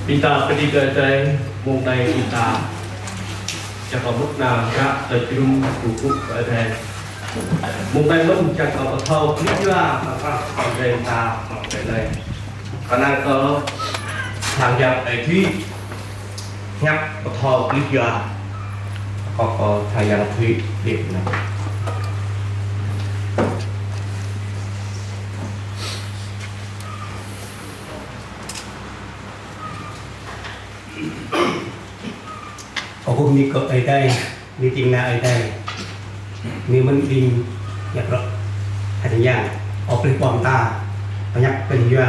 Kita ketiga day mulai kita jangan lupa nak terjun buku ada mulai lom jangan tahu dia apa sampai ta sampai đây karena có tham gia tại thi nhắc tahu dia có tham gia thi điểm này hôm nay có ở đây, đi tìm là ở đây, nếu mình đi nhập rồi, hay là ở bên quảng ta, nhập bên dưới,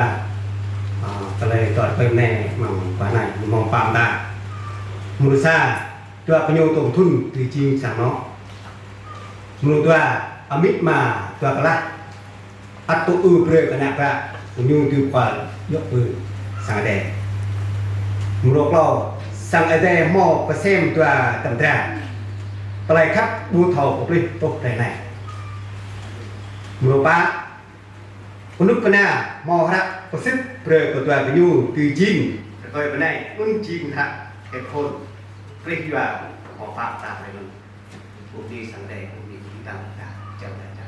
cái này gọi bên này mong quả này mong phạm ta, mùa xa, cho cái nhiều tổn thương từ chim sáng nó, mùa qua, mít mà cho cái lá, bắt tụ bơi cái nạp ra, nhiều từ quả dốc bơi sáng đẹp, mùa lâu sang ở đây mò và xem tòa tầm ra và lại khắp đua thầu của đi tốt này này mùa ba một lúc cái nào mò ra có sức rồi của tòa cái nhu từ chim rồi cái này luôn chim thạ cái khôn đi vào họ phạm tạm này luôn cuộc đi sang đây cuộc đi chúng ta chào đại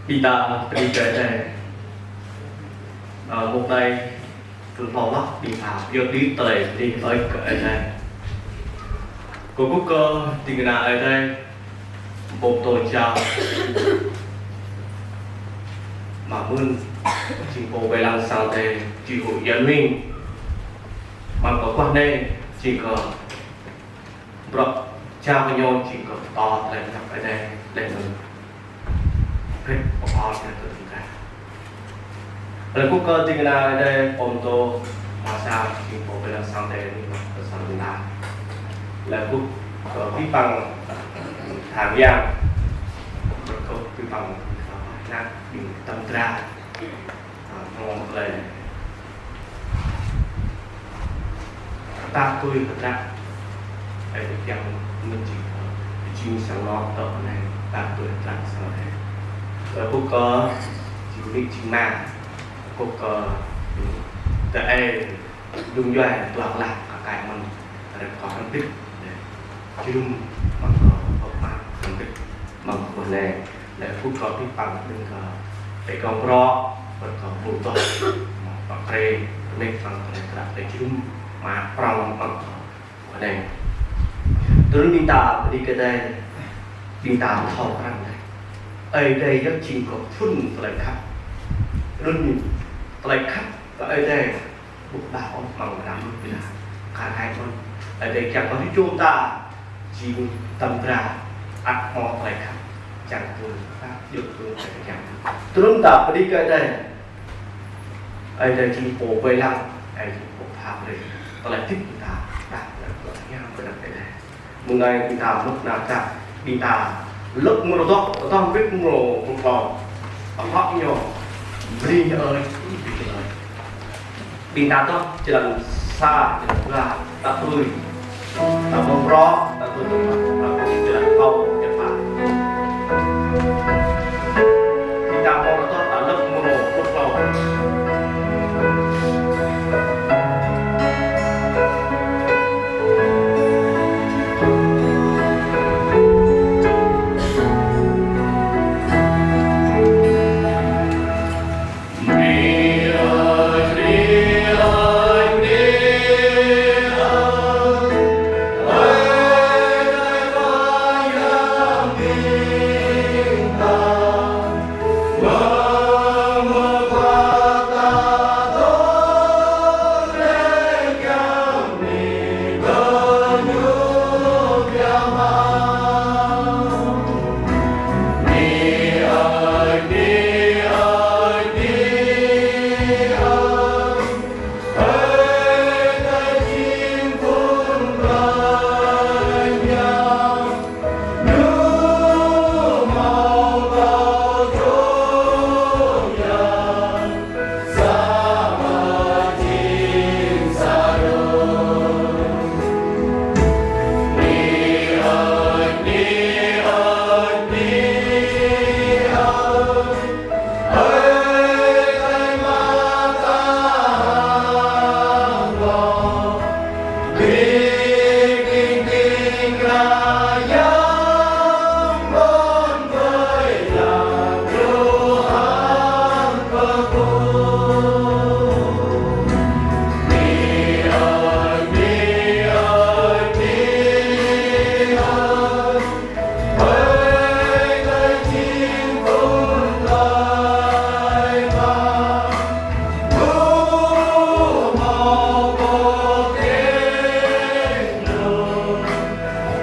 kita ketiga day một day phương phòng đó đi thảo vô đi tới đi tới ở đây cô quốc cơ thì người nào ở đây một tổ chào mà mươn chính phủ về làm sao để chỉ hội dân mình mà có quan đây chỉ có bro cha với nhau chỉ có to lên gặp ở đây để mình hết bỏ ra từ chúng ta rồi cũng có tình là ở đây ôm tô mà sao chỉ có về là sang đây nhưng mà ở sang Việt Nam là cũng có cái bằng thảm giang rồi có cái bằng nát bình tâm tra ngon lên ta tôi thật ra để cho mình chỉ chuyên sáng lo tờ này ta tôi làm sao thế rồi cũng có chỉ định chính mà cũng có tại dùng doanh toàn là cả cái mình để có phân tích để chứ đúng bằng hợp pháp phân tích bằng vấn đề để phút có cái bằng đừng có để còn rõ và còn vụ tội bằng kề nên bằng để chứ đúng mà prong bằng vấn đề tôi mình ta đi cái đây mình ta thầu ra đây ở đây rất chỉ có phun lại khắp luôn lại khắp và ở đây buộc bảo bằng đám là cả hai con ở đây chẳng có cái chúng ta chỉ tâm ra ắt mò lại khắp chẳng thường pháp được thường phải chẳng tôi ta đi cái đây ở đây chỉ bộ về lăng ở đây bộ pháp đây tôi lại thích người ta đạt được nhau cái đây một ngày người ta lúc nào ta người ta lúc mua đồ to biết mua một bò họ nhiều đi ơi bình ta đó chỉ là xa là ta tôi ta không rõ ta tôi chỉ là câu nhật bản bình ta có đó là lớp mua đồ một bò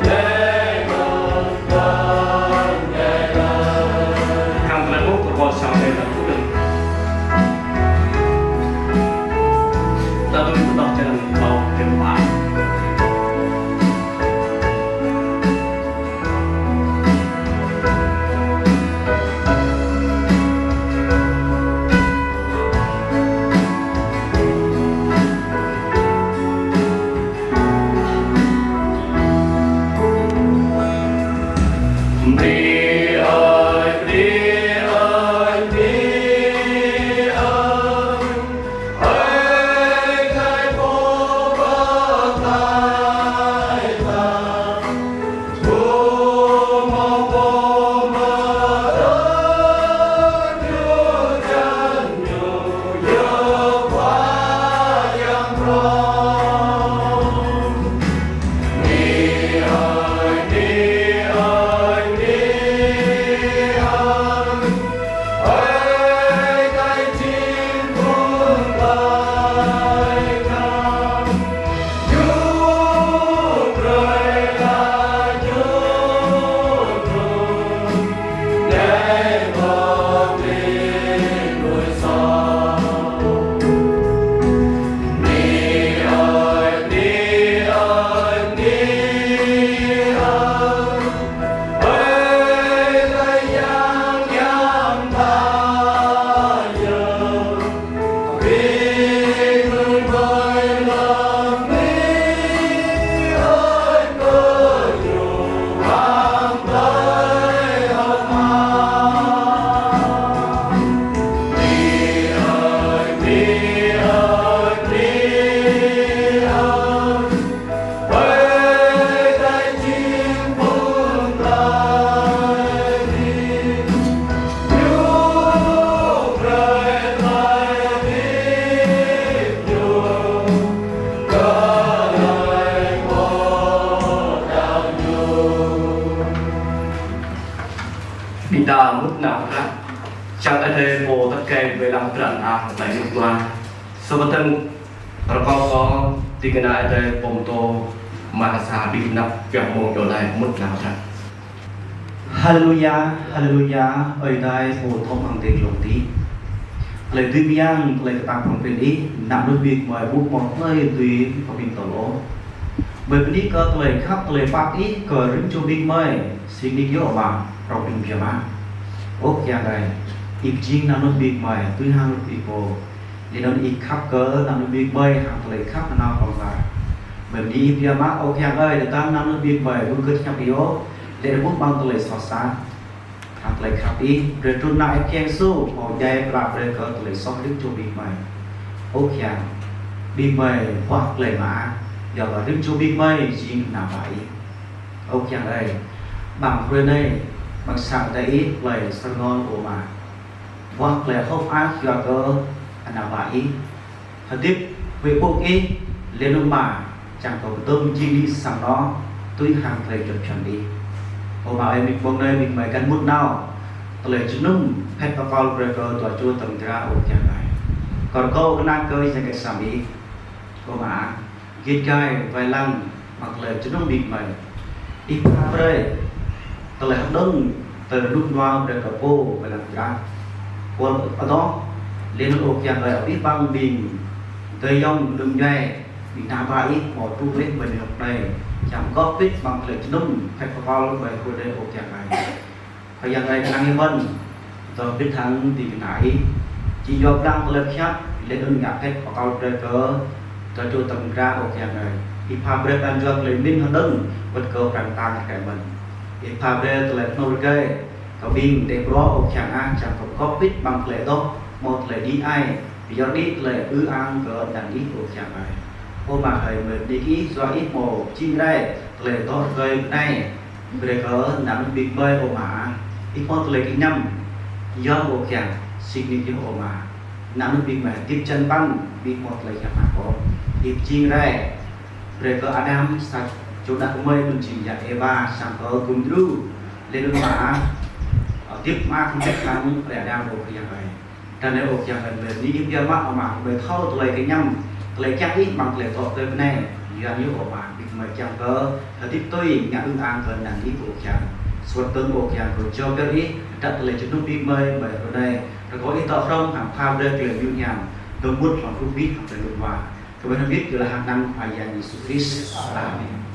Yeah. ta mức nào khác chẳng ai thấy bộ tất cả về làm trận tại nước ngoài sau đó thân có thì cái này thấy bông tô mà xả bị nắp việc mong chỗ này mức nào khác Hallelujah, Hallelujah, ơi đây phổ thông bằng tiền lồng tí. Lời tuyên biang, lời tạm bằng tiền ý, nằm đôi việc mời bút một nơi tùy có bình tổ lỗ. Bởi vì đi cơ lời khắp lời bác ý, cờ rứng cho bình mời, xin đi vô bà, rộng bình phía má. Ốc kia đây, ít chính nằm đôi việc mời, tuy hàng đôi việc bồ. Để nó ít khắp cỡ, nằm đôi việc mời, hàng lời khắp nào còn lại. Bởi vì đi phía má, ốc kia đây, để ta nằm đôi việc mời, vương cơ nhập yếu. Để bút bằng lời xót xa hạt lời khắp ý rồi trôn nại khen xô họ dây bạp rồi có lời xót đức cho bị mày ốc kháng bị mày hoặc lời mã giờ là đức cho bị mày gì nào vậy ốc kháng đây bằng rồi này bằng sáng tay ít lời sân ngon của mà hoặc lời không ác cho cơ nào vậy thật tiếp về quốc ý lên ông bà chẳng có tâm chi đi sang đó tôi hàng lời được chuẩn đi ô bảo em mình buông đây mình mày căn mút nào lời chữ nung hết vào con rồi cơ tòa chua tầng ra ô kia này còn câu cái năng cơ sẽ cái sàm ý cô mà ghi cài vài lăng mặc lời chữ nung bị mày ít ra đây lời hấp đông từ lúc vào rồi cả cô phải làm ra còn ở đó lên ô kia này ở biết băng bình tới dòng đừng nhẹ bị nào ba ít một tu lên mình học này chẳng có biết bằng lời đúng phải có bao về của đây một chàng này thời gian này năng em vân rồi biết thắng thì nãy chỉ do đang lời khác lên ơn ngạc hết có bao trời cỡ cho cho tầm ra một chàng này thì pha bê ban cho lời minh hơn đơn vật cơ rằng tăng cái mình thì pha bê lời nô kê có pin để có một chàng ăn chẳng có biết bằng lời đó một lời đi ai vì do đi lời ư ăn cỡ đàn đi của chàng này ô mà thầy mình đi kỹ do ít mồ chim đây lời to cười này về cỡ nắm bị bơi ô mà ít con lời cái năm do bộ chàng sinh đi ô mà nắm bị mẹ tiếp chân băng bị một lời chàng có tiếp chim đây về cỡ Adam sạch chỗ đã có mây mình chỉ dạy Eva sang cỡ cùng ru lên đường mà tiếp ma không biết thắng để Adam bộ cái này cho nên ô chàng mình đi tiếp mắt mà về thâu lời cái năm lời chắc ít bằng lời tốt tới bên này gần như của bạn bị mời chàng cơ là tiếp tôi nhà ưng an gần đàn ý của chàng suốt tương bộ chàng rồi cho cái ý đặt lời cho nó đi mời bởi ở đây rồi có ý tỏ không hàng phao đây lời yêu nhàng tôi muốn làm không biết hoặc là luật hòa tôi mới biết là hàng năm phải dành Jesus Christ Amen.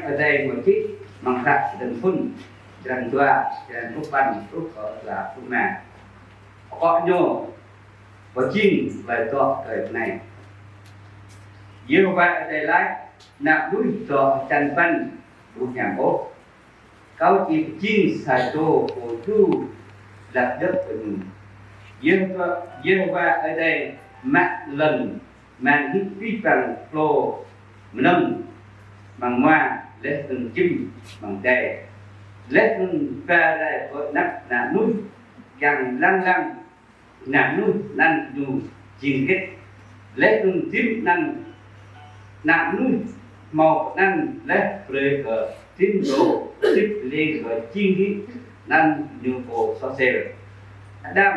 ở đây một chút bằng rạc đừng phun đừng tua đừng phúc văn phúc ở là phúc nào có nhô có chim về to thời này nhiều vậy ở đây lại nạp đuôi to chân văn đủ nhà bố cao chỉ chim xài tô của thu là đất của mình nhiều vậy ở đây mặt lần màn hít vi bằng lô nâng bằng hoa lết từng chim bằng đề lết từng ra đây có nắp nạ núi càng lăng lăng nạ núi năn dù chiên kết lết từng chim năn nạ núi màu năn lết rơi ở chim đồ chim lên ở chiên hít năn như cổ so sê Adam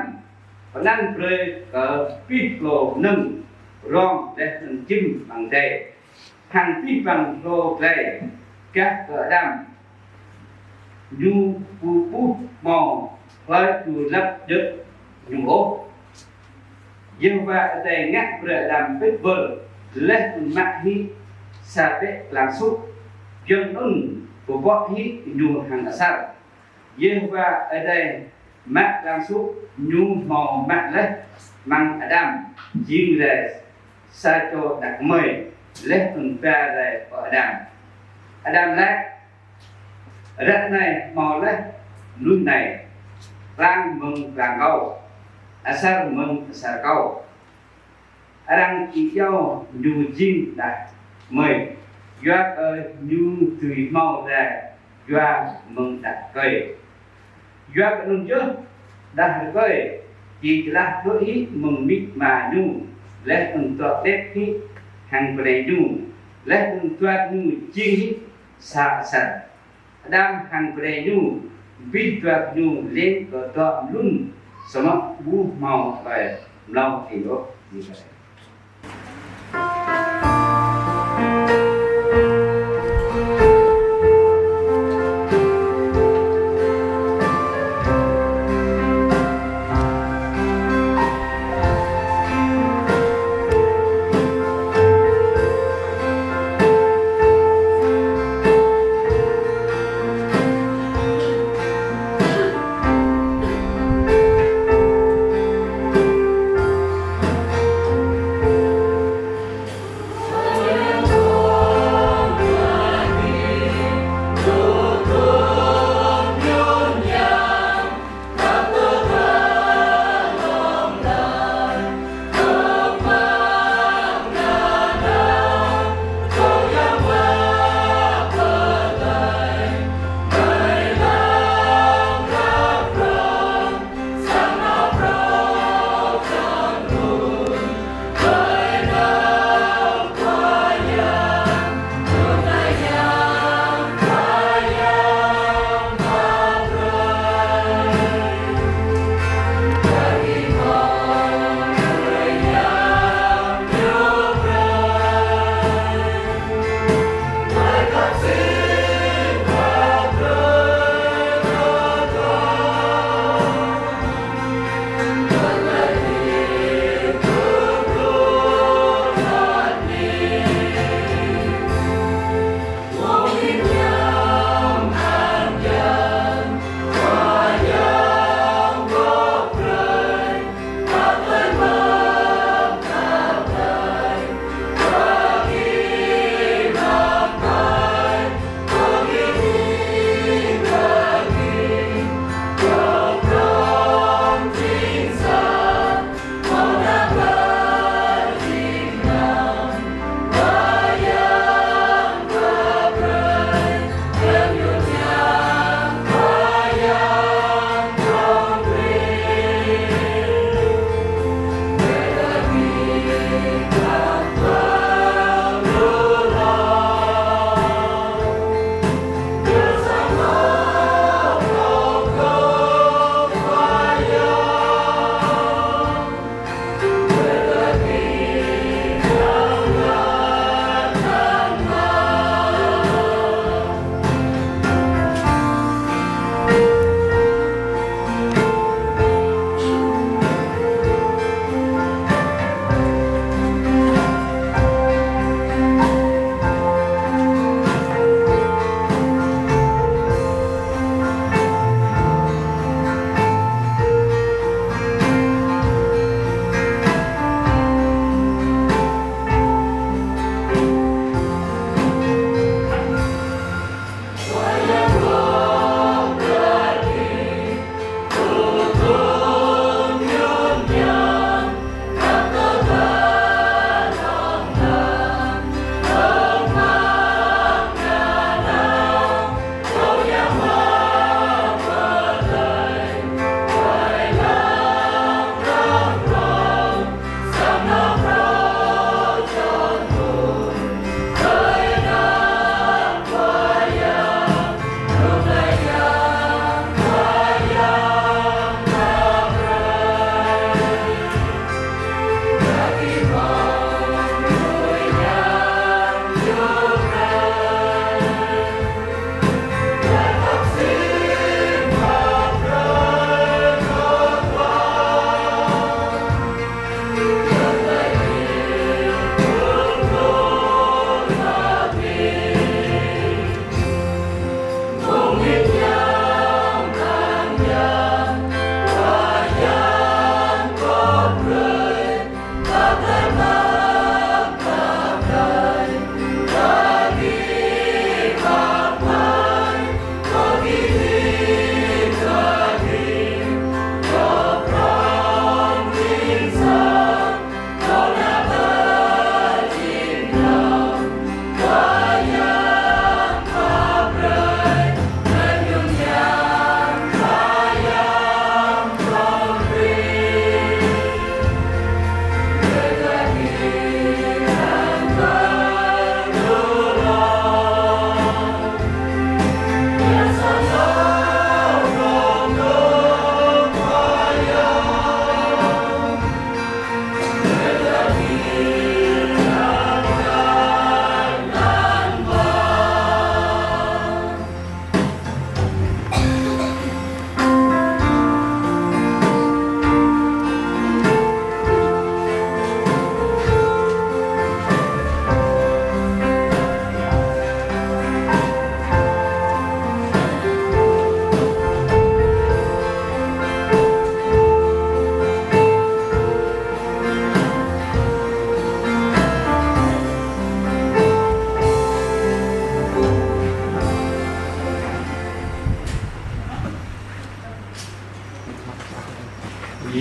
và năn rơi ở pít lô nâng rong lết từng chim bằng đề hàng phi bằng lô lệ các ở đam nhu phù bút mò với chù lấp đất nhung ố dương và ở đây ngắt rửa làm vết vỡ lên mặt hi xa vết làm xúc dân ưng của võ hi nhu hàng ở xa dương và ở đây mắt làm xúc nhu mò mặt lên mang ở đam chiên lệ xa cho đặc mời lết từng ra đây ở Adam lát đất này mò lết núi này lang mừng làng câu asar mừng asar câu Adam chỉ cho nhu chim đã mời doa ơi nhu tùy mau ra doa mừng đặt cây doa cái nôn trước đặt cây chỉ là đối ý mừng mít mà nhu lết từng tọa tết khi hàng bề nhu lết từng toát nhu chiên xa sạch Adam hàng bề nhu vít toát nhu lên có toát luôn sống bu màu về lâu thì đó như vậy.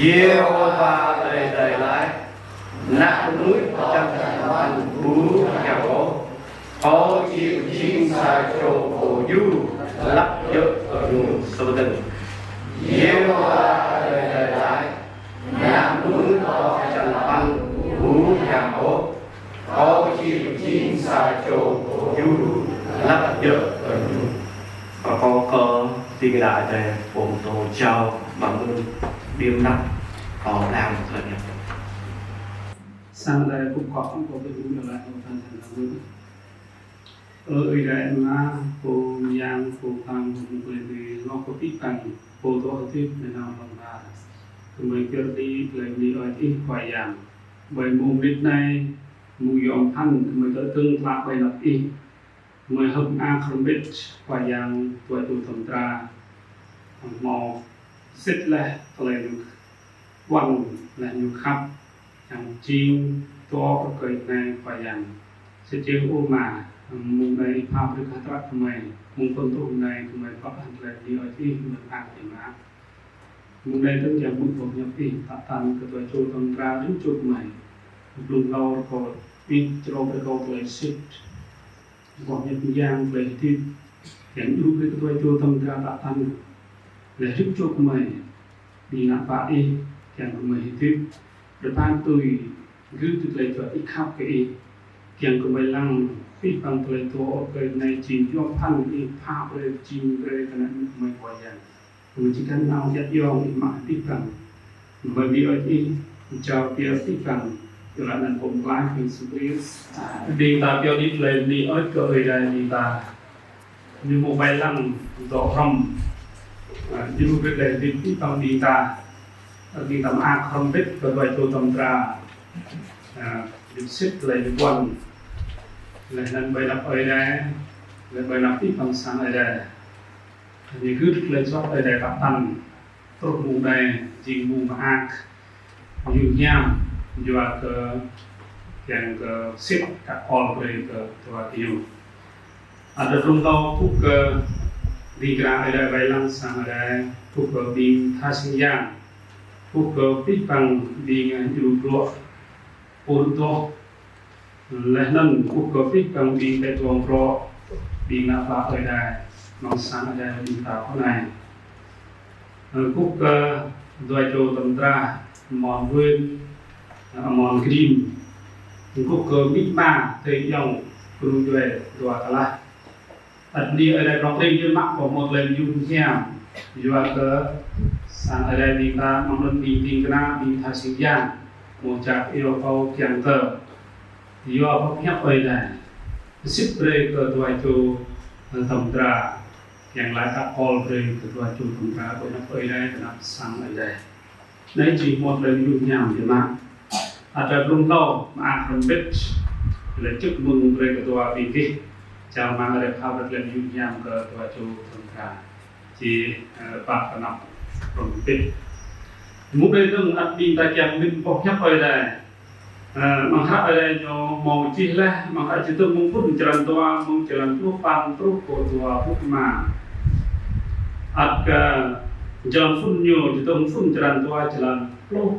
Yehovah đời lại nát núi trong thành bú nhà gỗ có chịu chim sa trổ cổ du lắp dỡ ở đường sâu tình Yehovah đời lại nát núi trong thành bú nhà gỗ có chịu chim sa trổ cổ du lắp dỡ ở đường và có thì cái đại nàyผมtổ chào bằng ơn điềm đắp có làm thật nhé sang đây cũng có cái đúng là lại một phần thành là ở đây mà cô giang cô tham cũng về vì nó có ít bằng cô tổ tiếp nên nào bằng là mình kêu đi lại đi ở ít vài dạng bởi môn biết này mùi dọn thanh mình có tương phạt bài lập ít mình hâm ăn không biết vài dạng tuổi tuổi thẩm tra màu xích lại lên quăng là nhiều khắpอย่างจริงตัวก็เกิดในฝ่ายอย่างเสียงอุมามุงในภาพหรือคาตรักทำไมมุงคนตัวในทำไมเพราะอันแรกที่อ้อยที่มันอ่านเห็นมามุงในตั้งอย่างมุงผมยังที่ตัดตันกับตัวโจตรงกลางหรือจุดใหม่ปลุกเราก็วิ่งโจไปก็เลยสิบอกยังยางเลยที่อย่างรูปเลยตัวโจตรงกลางตัดตันเลยรึกจุดใหม่ดีนักปะอีอย่างใหม่ที่depan tôi cứ từ lấy cho ít khắp cái tiếng của mình lăng phi bằng từ lấy cho cái này chỉ do phân ít phá về chìm về cái này mình gọi là mình chỉ cần nào nhất do ít mà ít bằng bởi vì ở đây cho kia ít bằng cho là lầnผมกลายเป็นสุริยดีตาเปียวนิดเลยดีเอ้ยเกิดอะไรดีตาnhư một bài lăng rõ rộng như một cái đề đi ít bằng đi ta đi tầm A không biết và vậy tôi tầm ra được xếp lại được quần lại lần bài đọc ở đây lại bài đọc ít bằng sáng ở đây thì cứ được lên chót ở đây các tăng tốt mù đây chỉ mù mà ác như nham như là cái xếp các con về và tiêu ada trung tàu thúc đi ra ở đây bài lăng sáng ở đây thúc đi tha sinh giang phúc biết bằng đi dù ruột ôn to lại nên phúc biết bằng đi để tuồng pro đi nạp vào ở đây mong sáng ở đây đi tạo cái này phúc đôi chỗ tầm tra mòn vươn mòn green phúc biết mà thấy dòng cùng về rồi cả lại đi ở đây trong đây như mắc của một lần dùng nhàng dù sang ở đây đi ta mong muốn đi đi cái nào đi thay sinh giang một chạc yêu cầu kiềng tờ do bốc nhấp ở đây ship break ở đuôi chỗ thẩm tra kiềng lại các call break ở đuôi chỗ thẩm tra của nó ở đây nó sang ở đây đấy chỉ một lần dùng nhảm thì mà ở trong lâu mà không biết là chúc mừng break ở đuôi vì cái chào mang ở đây khao được lần dùng nhảm ở đuôi chỗ thẩm tra chỉ bạc và nọc còn biết mục đây tôi ăn đi ta chẳng mình bọc nhấp ở đây mà hát ở đây cho màu chi là mà hát chỉ tôi muốn phút jalan tua muốn jalan tua pan truk của tua phút mà at jalan phút nhiều thì tôi muốn phút jalan tua jalan tua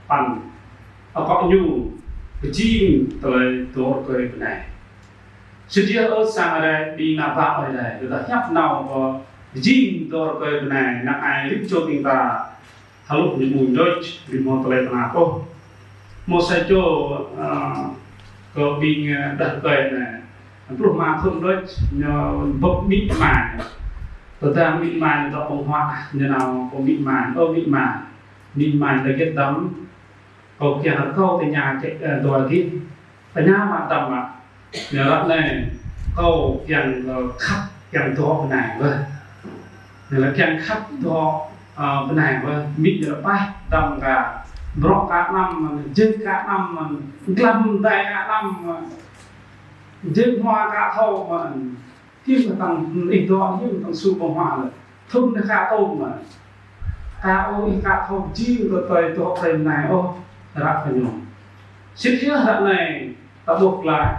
pan có nhiều cái chi tới tổ cái này sự chia ở sang ở đây đi nạp vào ở đây người ta nhấp nào có jin door ke benai nak ai rip cho ting ta haluk ni mun doj di mo tele tana ko mo sa cho ko bing dah ke na pruh ma thun doj nyo bok mit ma ta mit ma to ong hoa như nào ko mit ma le get dam ko kia hat ko te nya che do ki ta nya ma tam ma ne rat ne ko yang khắp yang to này vâng là càng khắp cho bên này và mít là bay tầm cả rõ cả năm chân cả năm lâm tay cả năm chân hoa cả thâu mà khi mà tầng ít đó nhưng tầng su bằng hoa là thun nó cả ôm mà cả ôm cả thâu chi rồi tới chỗ thầy này ô ra phải nhổ xích phía đoạn này ta buộc lại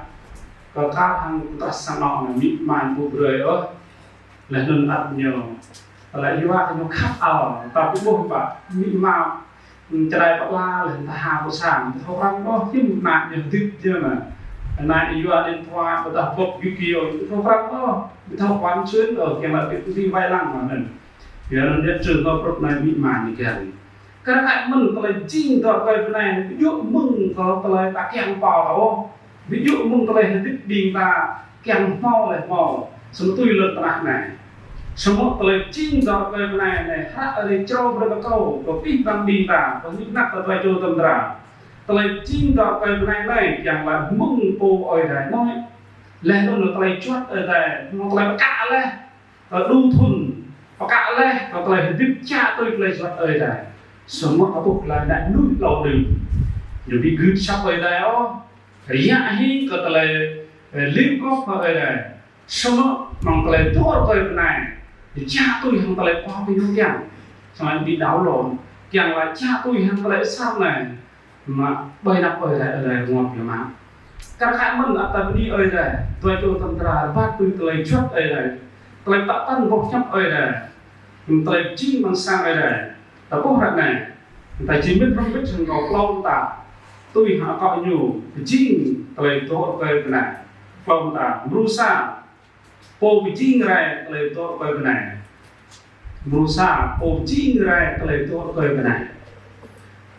có các thằng ta sang nọ là mít màn buộc rời ơ là nên ăn nhiều lại như vậy nó khắp ta cũng buông và mịn màu จะได้ปักลาเลยถ้าหาผู้สร้างเขารังก็ที่หนักอย่างที่เจ้าน่ะนายอยู่อันนี้ทว่าแต่พบยุกิโอเขารังก็เท่าความชื้นเกี่ยวกับที่ไว้ล่างมานั่นเดี๋ยวเราจะเจอกับรถนายวิมานนี่กันก็ได้มึงก็เลยจริงต่อไปเป็นไงยุมึงก็เลยตาแกงเปล่าแล้ววิยุมึงก็เลยติดดิงตาแกงเมาเลยเมาสมตุยเลิศตระไหนสมมติเลยจริงต่อไปเป็นไงเนี่ยพระอะไรเจ้าพระเก้าก็ปีบังดิงตาตอนนี้นักต่อไปโจตำราเลยจริงต่อไปเป็นไงได้อย่างว่ามึงปูอ้อยได้น้อยแล้วนั่นเลยชดได้มันเลยประกาศเลยดูทุนประกาศเลยก็เลยดิบจ้าตัวเลยชดได้สมมติเอาพวกเราได้นุ่ยเราดึงอยู่ที่กึศชับแล้วระยะนี้ก็เลยลิ้นก็ได้สมมติมันก็เลยตัวไปเป็นไงจ้าตัวยังก็เลยพอไปทุกอย่างสมัยbị đảo lộnอย่างว่าจ้าตัวยังก็เลยซ้ำเลยมาใบนับได้งอกอยู่มาการขายมันอัตราดีได้ตัวโจตำราบ้านตัวเลยชดได้ตัวตัดตั้งพวกชับได้ตัวจิ้มมันสร้างได้แต่พวกรักnàyแต่chỉ biết không biết chừng nào lâu ta tôi họ gọi nhiều chính lời tôi về cái này lâu ta brusa po bị chính ra lời tôi về cái này brusa po chính ra lời tôi về cái này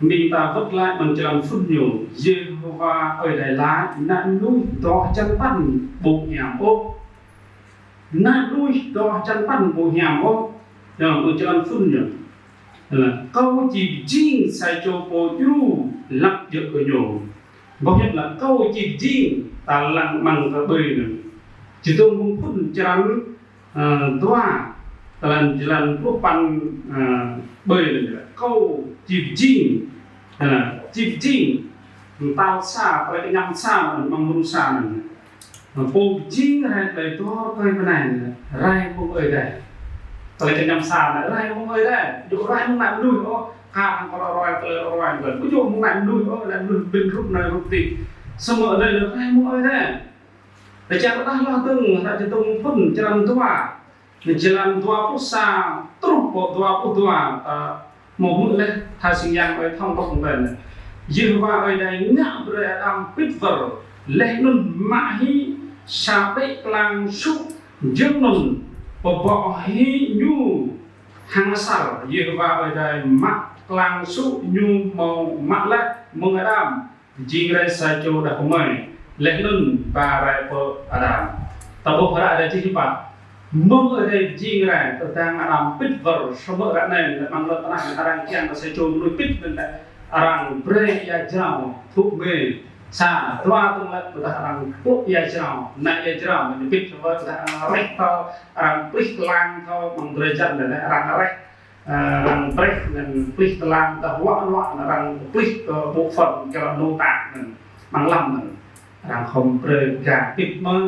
mình ta vất lại bằng chân phun nhiều Jehovah ở Đài Lá nạn nuôi đó chân pan bộ nhảm ô nạn nuôi đó chân pan bộ nhảm ô rồi tôi chân phun nhiều câu chỉ riêng sai cho cô chú lắc giữa cửa nhổ bao nhiêu là câu chỉ riêng ta lặng bằng cả bơi nữa chỉ tôi muốn phun chân toa ta làm thuốc pan bơi nữa câu chỉ riêng tao xa phải nhắm xa bằng mông xa này cô riêng hay lời to cái này rai không ơi đâyตัวจะยำซาเนี่ยไรมึงเลยได้อยู่ไรมึงไหนมึงดูอ๋อข้าก็รอยเกิดกูอยู่มึงไหนมึงดูอ๋อแล้วมึงเป็นรูปในรูปติเสมอเลยไรมึงเลยได้แต่จากนั้นเราต้องพุ่นจันตัวจันตัวผู้สาวตรุปตัวผู้ตัวหมู่มึงเลยถ้าสิ่งอย่างไปท่องก็คงเป็นยืนว่าไปได้เงาเรือดำปิดเวอร์เล่นนุ่นมาฮีชาเปกลางชุกยืนนุ่นบอกให้ยูหังสารยืนว่าไปได้มักกลางสุยูมองมักเล็กมึงอดามจีไรใส่โจดอกไม้เล่นนุ่นบาไรเปออดามแต่พอพระได้ที่ปะมึงได้จีไรตัวแตงอดามปิดเวอร์สมรนั่นมันเลิศนะอะไรเกี่ยงกับใส่โจมันปิดนั่นแหละอะไรเบรย์ยาเจ้าทุกเบย์ซาตัวตรงนั้นตัวอะไรพวกยาเจ้าในยาเจ้ามันปิดเวอร์อะไรเขาอะไรปิดลางเขามันเบรย์จันเลยนะอะไรรังเบรกนั่นพลิกลางแต่ว่ารังพลิกบุฟเฟ่ต์กับโนตานั่นมันลำนั่นรังคอมเบรกกาปิดมือ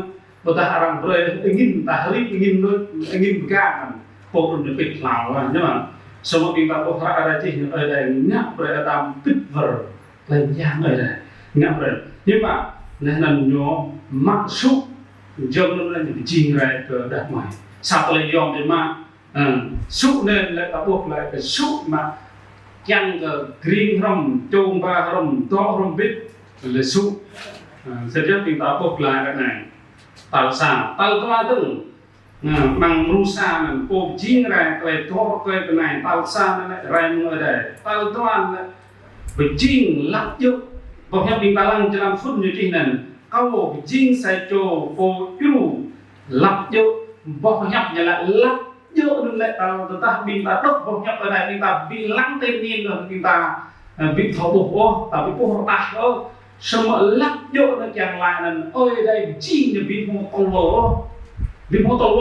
ตัวแต่รังเบรกงินแต่ลิบงินด้วยงินกามันพวกมันจะปิดเหล่าอ่ะใช่ไหมสมมติว่าพวกอะไรที่อะไรเนี่ยเบรกตามปิดเวอร์เล่นยางอะไรเนี่ยเบรกnhưng mà nên nhớ mặc súc dòng lên những chuyện này từ đất ngoài sao lại dòng thì mà súc nên lại ta buộc lại cái súc mà chăng cái green rum trông ba rum to rum bít là súc sẽ rất chúng ta buộc lại cái này tạo sao tạo ra từng bằng rusa mình ôm chín này cái to cái này tạo sao này ra người đây tạo ra phải chín lắc chútบอกให้บินบาลังจะนำฟุตอยู่ที่นั่นเขายิงใส่โจโฟยูลับเยอะบอกให้อย่าละลับเยอะนั่นแหละแต่ตาบินตาตกบอกให้อะไรบินตาบินลังเต็มนี่เลยบินตาบินทบโอ้แต่บินพวกตาเขาสมลับเยอะนั่นอย่างไรนั่นเอ้ยได้จริงเนี่ยบินโมโตโล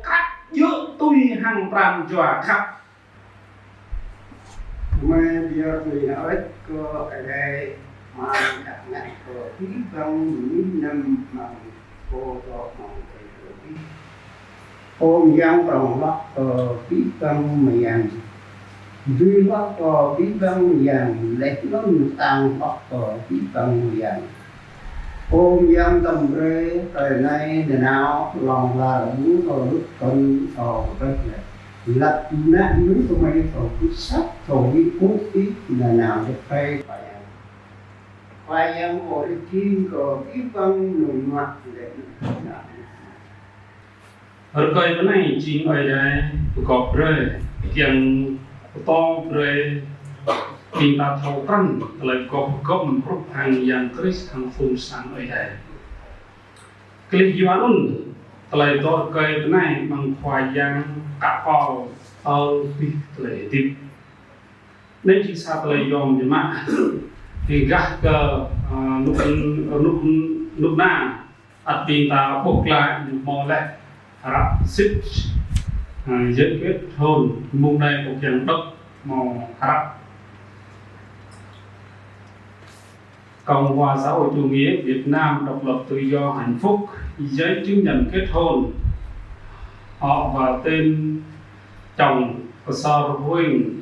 กัดเยอะตุยห่างปรามจั่วครับมาเดียวเลยนะก็อะไรมาจากไหนก็ที่บางนี้นำมาโคตรมองไปที่โอมยังปรองว่าก็ที่บางเมียนดูว่าก็ที่บางเมียนเล็กน้อยต่างก็ที่บางเมียนโอมยังตำเรแต่ในเดือนหนาวลองลาหรือก็ลุกคนออกไปเลย lập nạn núi của mày thổ cứ sắp thổ bị cú ít là nào được phải phải ngồi kim có ít băng nổi mặt để ở cây cái này chỉ ở đây có rồi kiềng to rồi kinh ta thâu trăng lại có một group hàng yang Chris hàng phun sang ở đây cái gì vậy lại to cây cái này bằng khoai yang cả kho lại tiếp nên chỉ sao lại dòm thì mà thì gác lúc nào ở bên ta bốc lại mò lại rap xích dẫn kết hôn mùng này một dạng đất mò rap Cộng hòa xã hội chủ nghĩa Việt Nam độc lập tự do hạnh phúc giấy chứng nhận kết hôn họ và tên chồng của Sor Huynh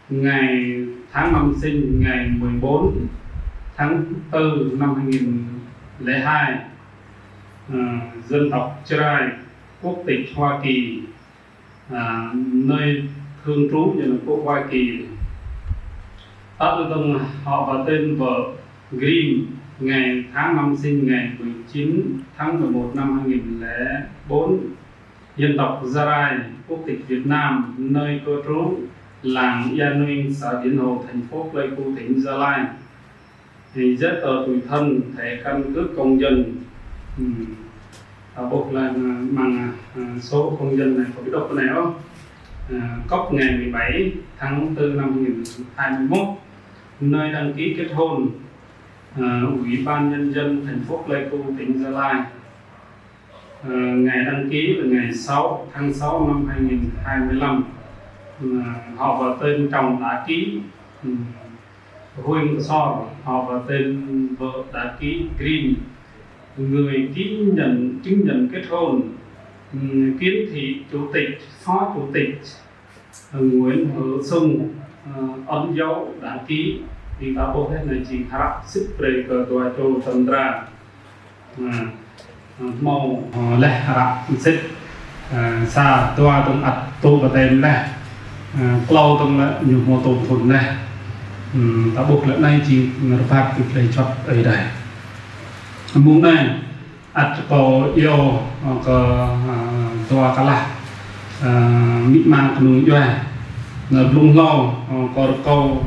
ngày tháng năm sinh ngày 14 tháng 4 năm 2002 dân tộc Trai quốc tịch Hoa Kỳ nơi thường trú như là quốc Hoa Kỳ họ và tên vợ Green ngày tháng năm sinh ngày 19 tháng 11 năm 2004 dân tộc Gia Rai quốc tịch Việt Nam nơi cư trú làng Yên Nguyên xã Điển Hồ thành phố Pleiku tỉnh Gia Lai thì giấy tờ tùy thân thẻ căn cước công dân buộc là bằng số công dân này có biết đọc cái này không cấp ngày 17 tháng 4 năm 2021 nơi đăng ký kết hôn Ủy ban Nhân dân thành phố Pleiku tỉnh Gia Lai ngày đăng ký là ngày 6 tháng 6 năm 2025 họ và tên chồng đã ký Huynh Sor họ và tên vợ đã ký Green người ký chứng nhận kết hôn kiến thị chủ tịch phó chủ tịch Nguyễn Hữu Sung ấn dấu đã ký thì ta bộ hết này chỉ harap sức về cờ tòa châu Tandra màu leh harap sức xa tòa tung ắt tu và tên leh lâu tung là nhiều mô tổ thuần này ta buộc lại này chỉ phát kịp lấy chót ở đây muốn này ắt có yêu có tòa cả là mỹ mang cùng doa lung lâu có câu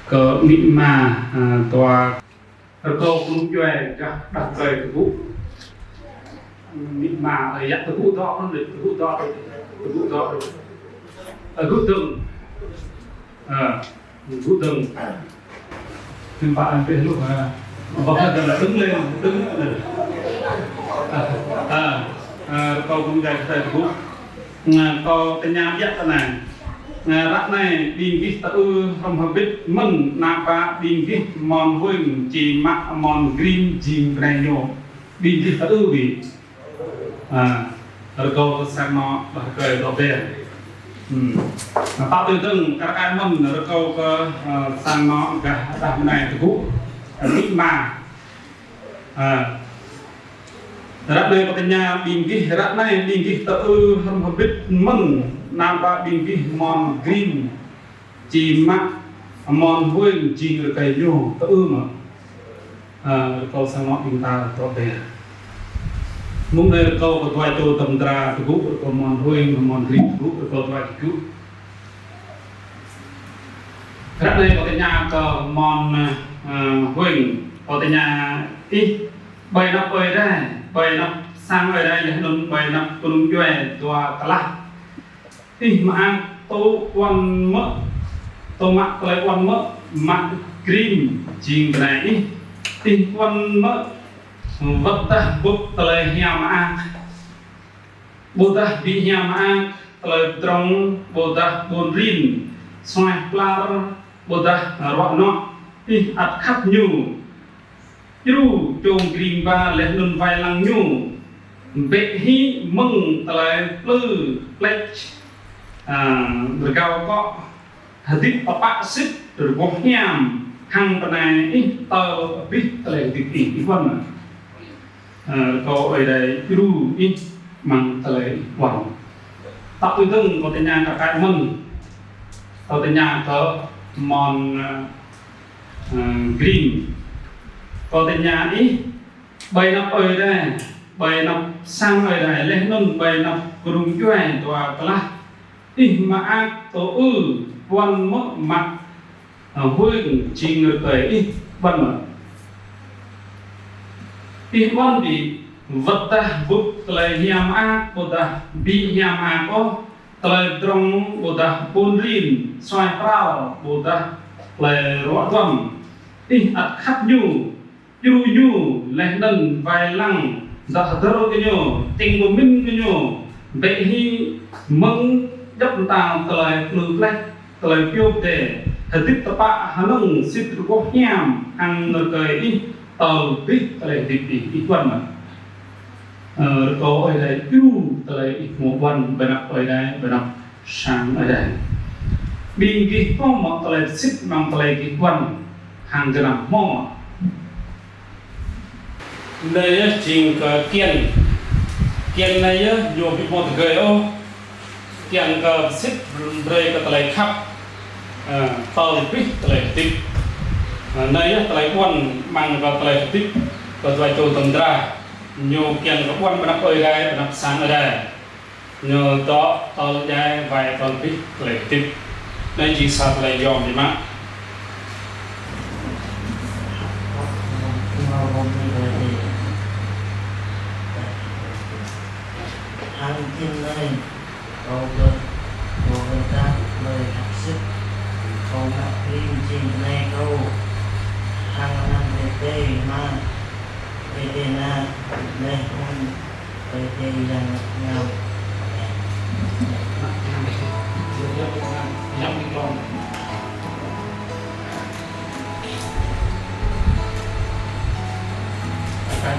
có mỹ mà tòa câu lung doa các đặc về cái vụ mỹ mà ở dắt cái vụ đó nó được cái vụ đó ở vụ từng vụ từng thì bạn biết lúc và bắt đầu đứng lên câu cũng dạy thầy cũng câu tên nhà biết thế này rắc này điên cái tự không hợp biết mình nạp và điên cái mòn vinh chỉ mặc mòn green chìm này nhổ điên cái tự vì câu sang nó và cười đó về tạo từ từng các cái mình câu sang nó cả đặt này thì cũng mỹ mà rap đây có tên nhà bình cái rap này bình cái tự không biết mừng nam ba bình cái mòn green chỉ mắc mòn vui chỉ được cái vô tự mà câu sang nó chúng ta có thể muốn đây câu có thoại tô tầm tra thì cũng có mòn vui mòn green cũng có thoại cứu rap đây có tên nhà có mòn Huỳnh có tên nhà ít bày nó bày nó sang ở đây để nó bày nó cùng chơi tua cả lá ít mà tô quan mỡ tô mặc lấy quan mỡ mặc cream chìm cái này ít quan mỡ vật ta bút lấy nhà mà bút ta bị nhà mà lấy trong bút ta bồn rin xoay plar bút ta rót nó ít ắt khắp nhu Iru chồng green ba lên nun vai lang nhu bệ hi mừng tại lư pledge rồi cao có hadith apa sit rồi bọc nhàm hăng cái này ít tờ biết tại việc gì vân câu ở đây iru ít mang tại quảng tapi itu katanya kakak men katanya ke mon green katanya ini bay nắp ơi đây bay nắp sang ơi đây lên nôn bay nắp cùng chơi tua cái đi mà ăn tổ quan mất mặt vui chỉ người cười đi văn mà đi văn đi vật ta bút lại hiam a bút ta bị hiam a có lại trong bút ta bồn rin xoay prao bút ta lại rõ thầm đi ắt khát nhu lên đần vài lăng ra thở cái nhu tình của mình cái nhu vậy hi mong đắp tàng lại lược lại lại phiêu để thật tích tập bạ hắn nông xịt có nhảm ăn người cười đi tàu tích lại tích ít quan mà có ở đây yêu lại mộtวันbên ở đây bên sáng ở đây bình cái phong mà lại xịt mang lại cái quan hàng cái làm mò đây chính cái kiên này vô bị một người ô kiên cái xịt rồi cái lại khắp tàu tích lại tích này lại quan mang cái lại tích cái vài chỗ tầm ra nhiều kiên cái quan bên ở đây bên sáng ở đây nhiều đó tàu đây vài tàu tích lại tích đây chỉ sát lại dòm đi mà hàng thiên nơi cầu vượt của người ta lời học sức cầu ngạc phim trình này câu hàng năm về tây mà về tây na đây không về tây rằng nhau các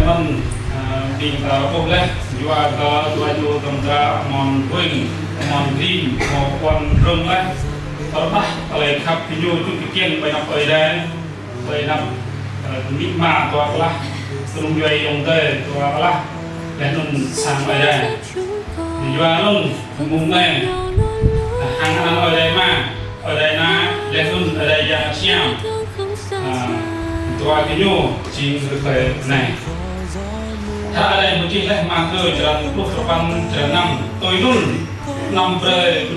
mình đi ôm lên dua dua tầm ra mòn quỳnh mòn green một con rừng lên đó là lại khắp cái nhu chung cái kiên bay nằm ở đây bay nằm mít mà toa là dùng dây dùng tê toa là để nung sang ở đây dua nung mùng này hàng ăn ở đây mà ở đây na để nung ở đây ra xiao toa cái nhu chỉ cái nàyถ้าอะไรมันจริงแล้วมาเกิดจากลูกสะพันจากนำตัวนุ่นนำไป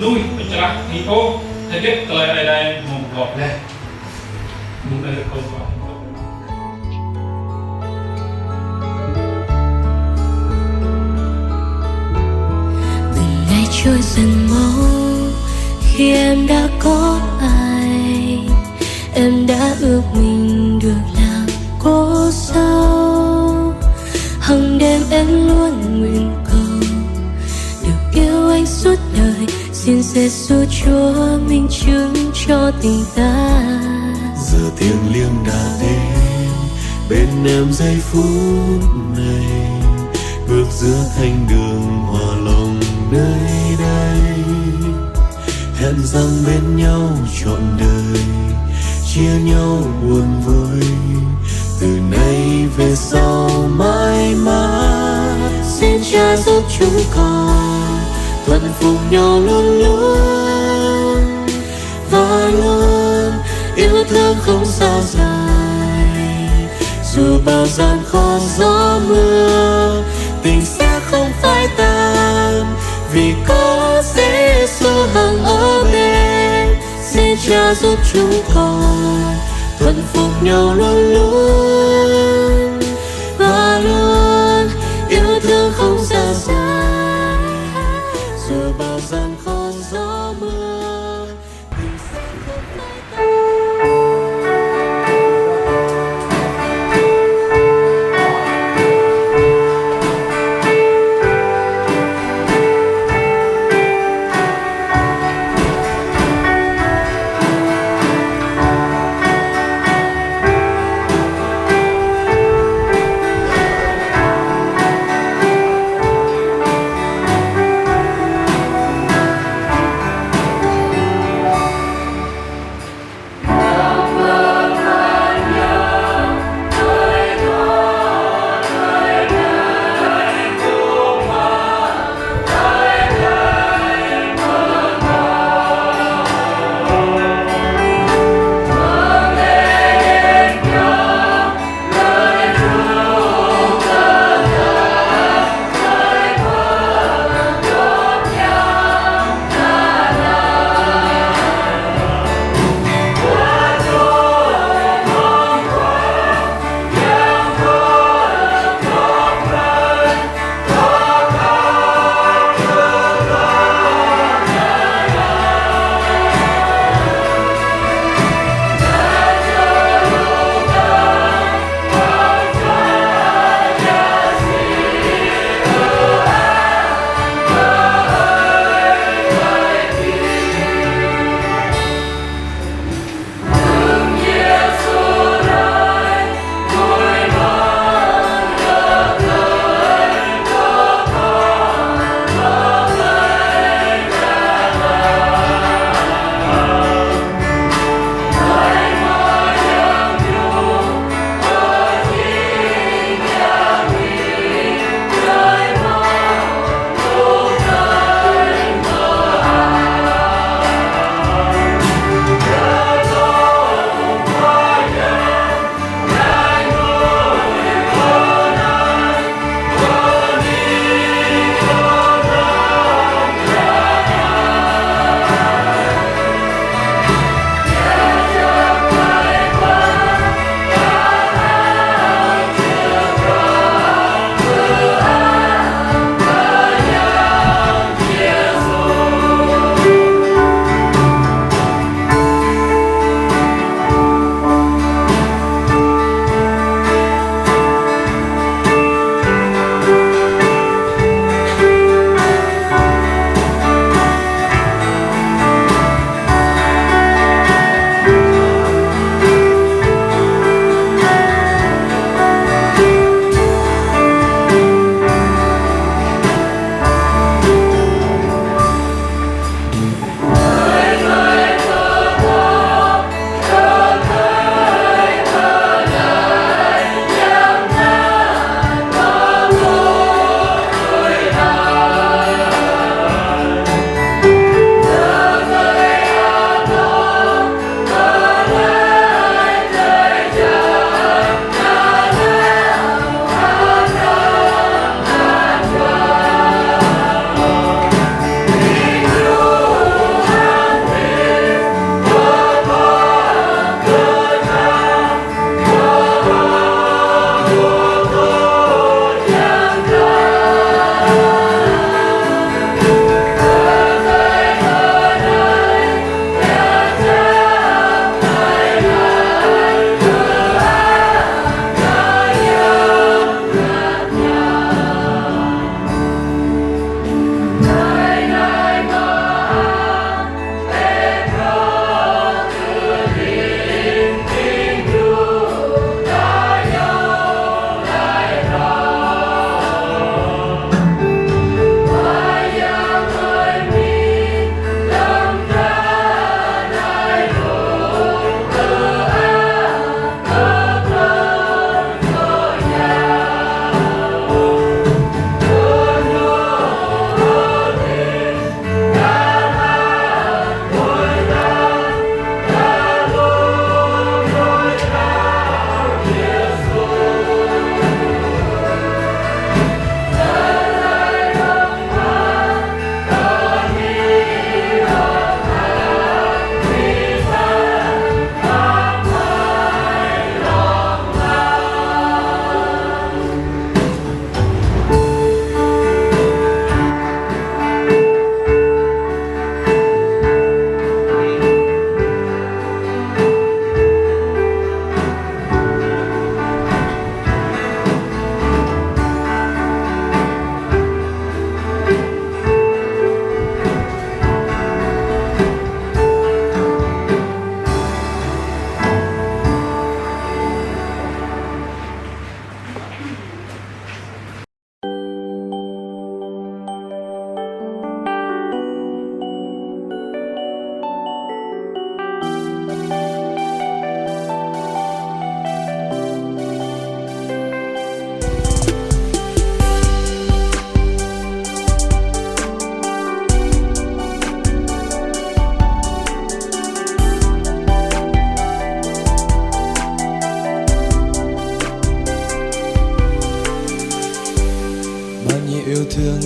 ลุยไปจากที่โอ้ถ้าเก็บอะไรมุกบอกแล้วมุกอะไรก็บอก ngày trôi dần mau khi em đã có ai em đã ước mình được làm cô dâu hằng đêm em luôn nguyện cầu được yêu anh suốt đời xin Giêsu Chúa minh chứng cho tình ta giờ thiêng liêng đã đến bên em giây phút này bước giữa thanh đường hòa lòng nơi đây hẹn rằng bên nhau trọn đời chia nhau buồn vui từ nay về sau mãi mãi xin Cha giúp chúng con thuận phục nhau luôn luôn và luôn yêu thương không sao dài dù bao gian khó gió mưa tình sẽ không phai tan vì có Giêsu hằng ở bên xin Cha giúp chúng con thuận phục nhau luôn luôn và luôn yêu thương không xa dài dù bao gian khó gió mưa tình sẽ không phai tan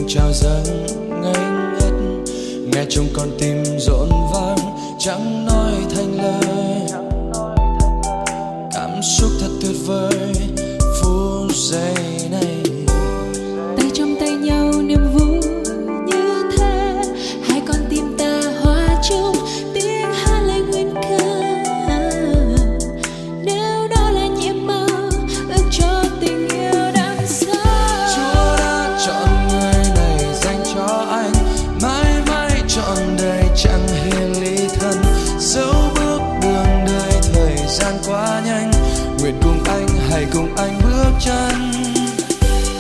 trao dâng ngây ngất, nghe trong con tim rộn vang chẳng nói thành lời. Cảm xúc thật tuyệt vời phút giây này, tay trong tay nhau niềm vui như thế, hai con tim ta hòa chung tiếng hát lời nguyên ca. Nếu đó là nhiệm màu ước cho tình yêu đắm sâu, Chúa đã chọn người này dành cho anh, mãi mãi trọn đời chẳng hề ly thân. Dẫu bước đường đời thời gian quá nhanh, nguyện cùng anh hãy cùng anh bước chân.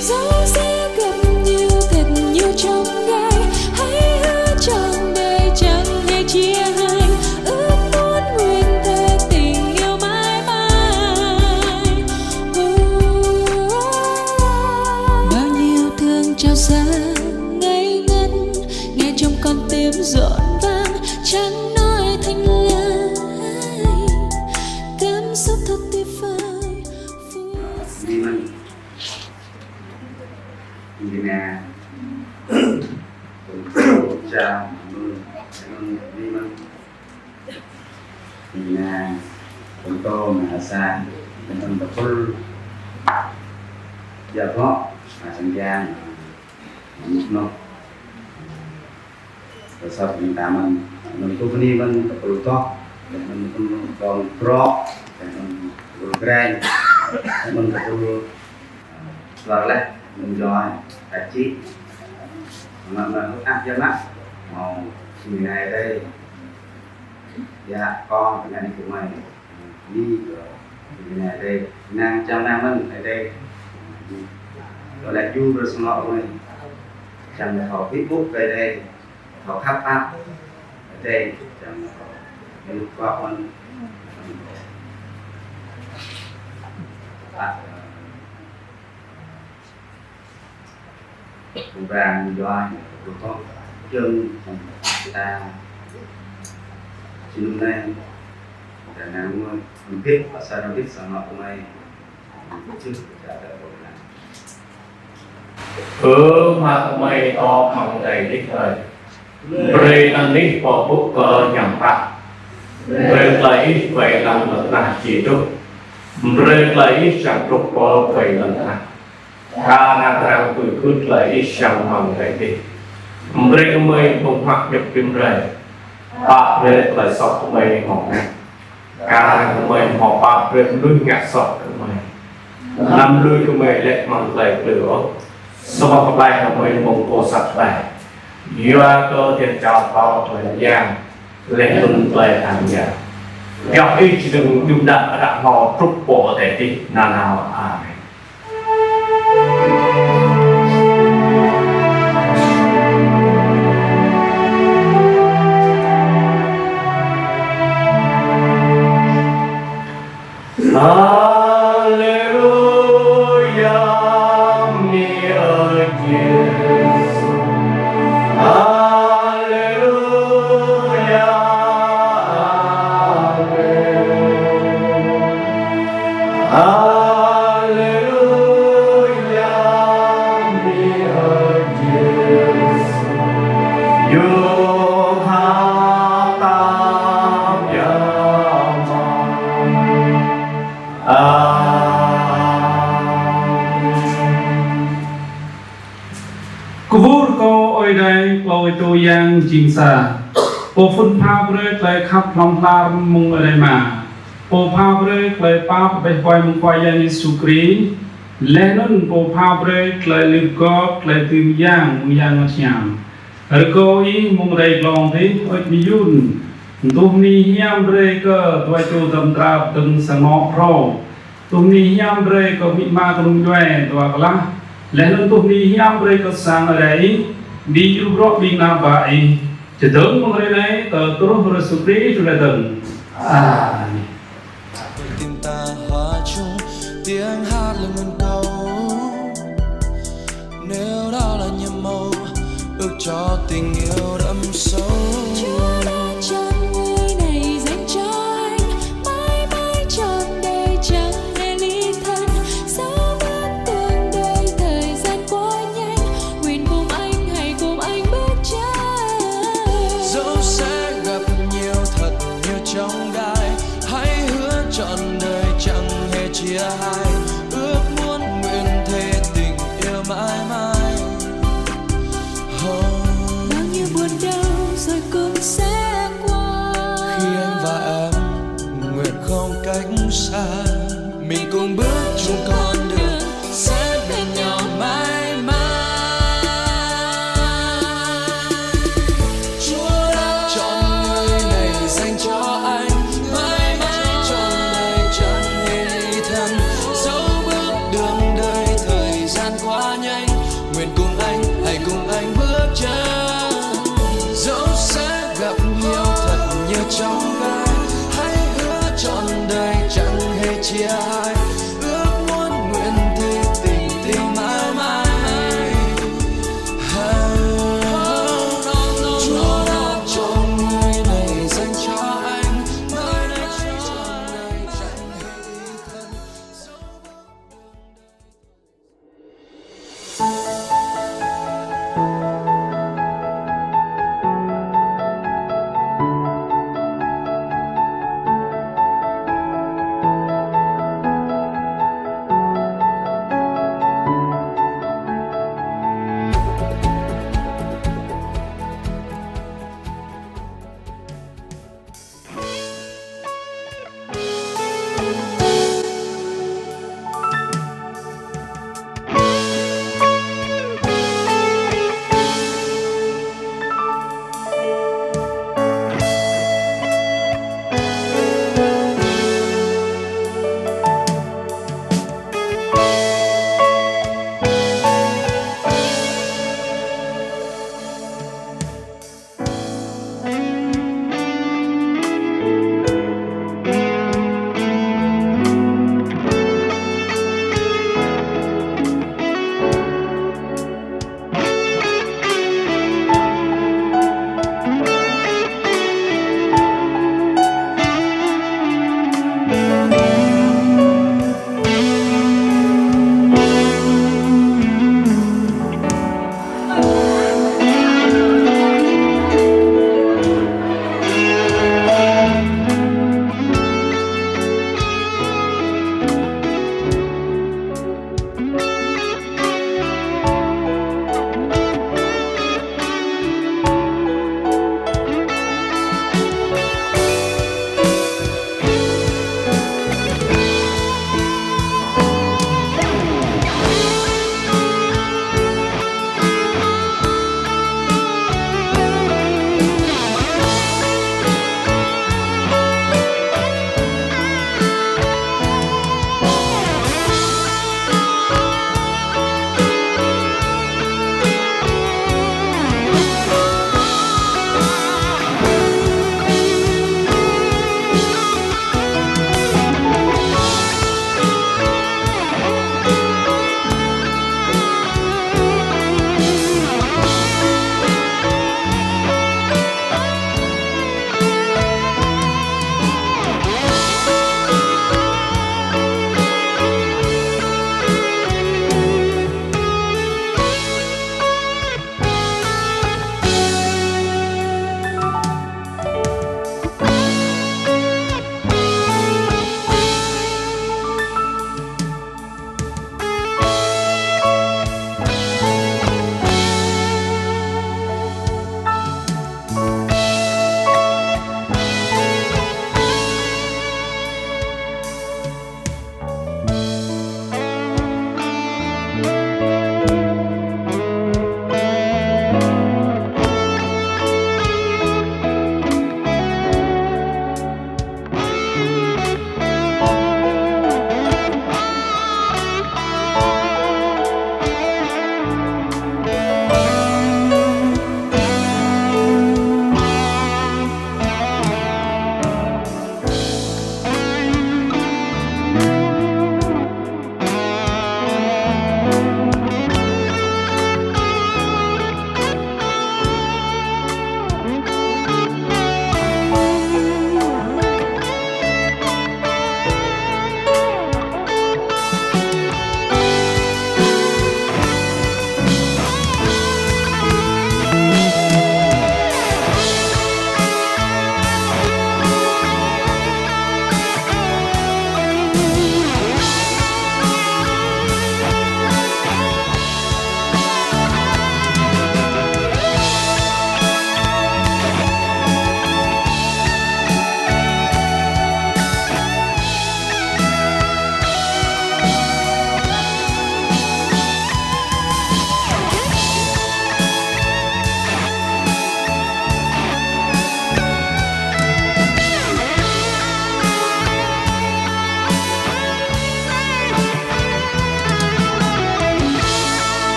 dẫu sẽ gặp nhiều thật nhiều trong gai, hãy hứa trọn đời chẳng hề chia hai, ước muốn nguyện thề tình yêu mãi mãi. Bao nhiêu thương trao dâng ngây ngất, nghe trong con tim rộn vang chẳng nói thành lời. Cảm xúc thật tuyệt vời. Vì mình vì nè cũng chào mừng vì mình vì nè cũng tô mà xa mình tập full giờ có mà sinh ra nó rồi sau chúng ta mình cũng đi mình tập full to mình còn pro mình grand mình tập full rồi lại mình rồi tài trí mà áp cho mắt màu người này đây dạ con cái này của mày đi rồi người này đây nàng trong nam mình ở đây gọi là chu rồi xong họ mình chẳng là họ Facebook về đây họ khắp áp ở đây chẳng là họ mình qua con vàng doai của con chân ta xin hôm nay cả năm mình biết và sao đâu biết sao họ hôm nay trước trả lời bộ là mà mày to bằng đầy đích thời rê năng ní bỏ bút cơ nhằm bạc rê lấy vậy làm lần nào chỉ trúc rê lấy chẳng trúc bỏ vậy lần nào ta đang làm từ khứt lấy chẳng bằng đầy đích rê mây không mặc nhập kim rê bạc rê lại sọt của mày họ nè ca của mày họ bạc rê lưới ngạt sọt của mày năm lưới của mày lệ bằng lệ lửa sau đó các bạn học mình một bộ sạch bài do cơ tiền trào vào thời gian lên tuần lệ hàng nhà gặp ý chỉ đừng dùng đã họ trúc bộ để đi nào Kubur ko oi dai oi to yang jing sa po phun phao bre tlai khap long la mung oi ma po phao bre tlai pa be hoi mung hoi yang Yesu Kri le non po phao bre tlai lu ko tlai tim yang mung yang chiam er ko i mung dai long thi oi mi yun tum ni hiam bre ko toi tu tam tra tung sang mo pro tum ni hiam bre ko mi ma tung doi to kala lên tu ni hiam rê có sang ở đây đi du rót đi na vậy chỉ tưởng một người này từ tôi rồi xử lý cho lại từng tim ta hòa chung tiếng hát là nguồn cầu, nếu đó là nhiệm màu ước cho tình yêu đậm sâu. Chúa đã chọn người này dành cho anh, mãi mãi trọn đời chẳng hề ly thân. Dẫu bước đường đời thời gian quá nhanh, nguyện cùng anh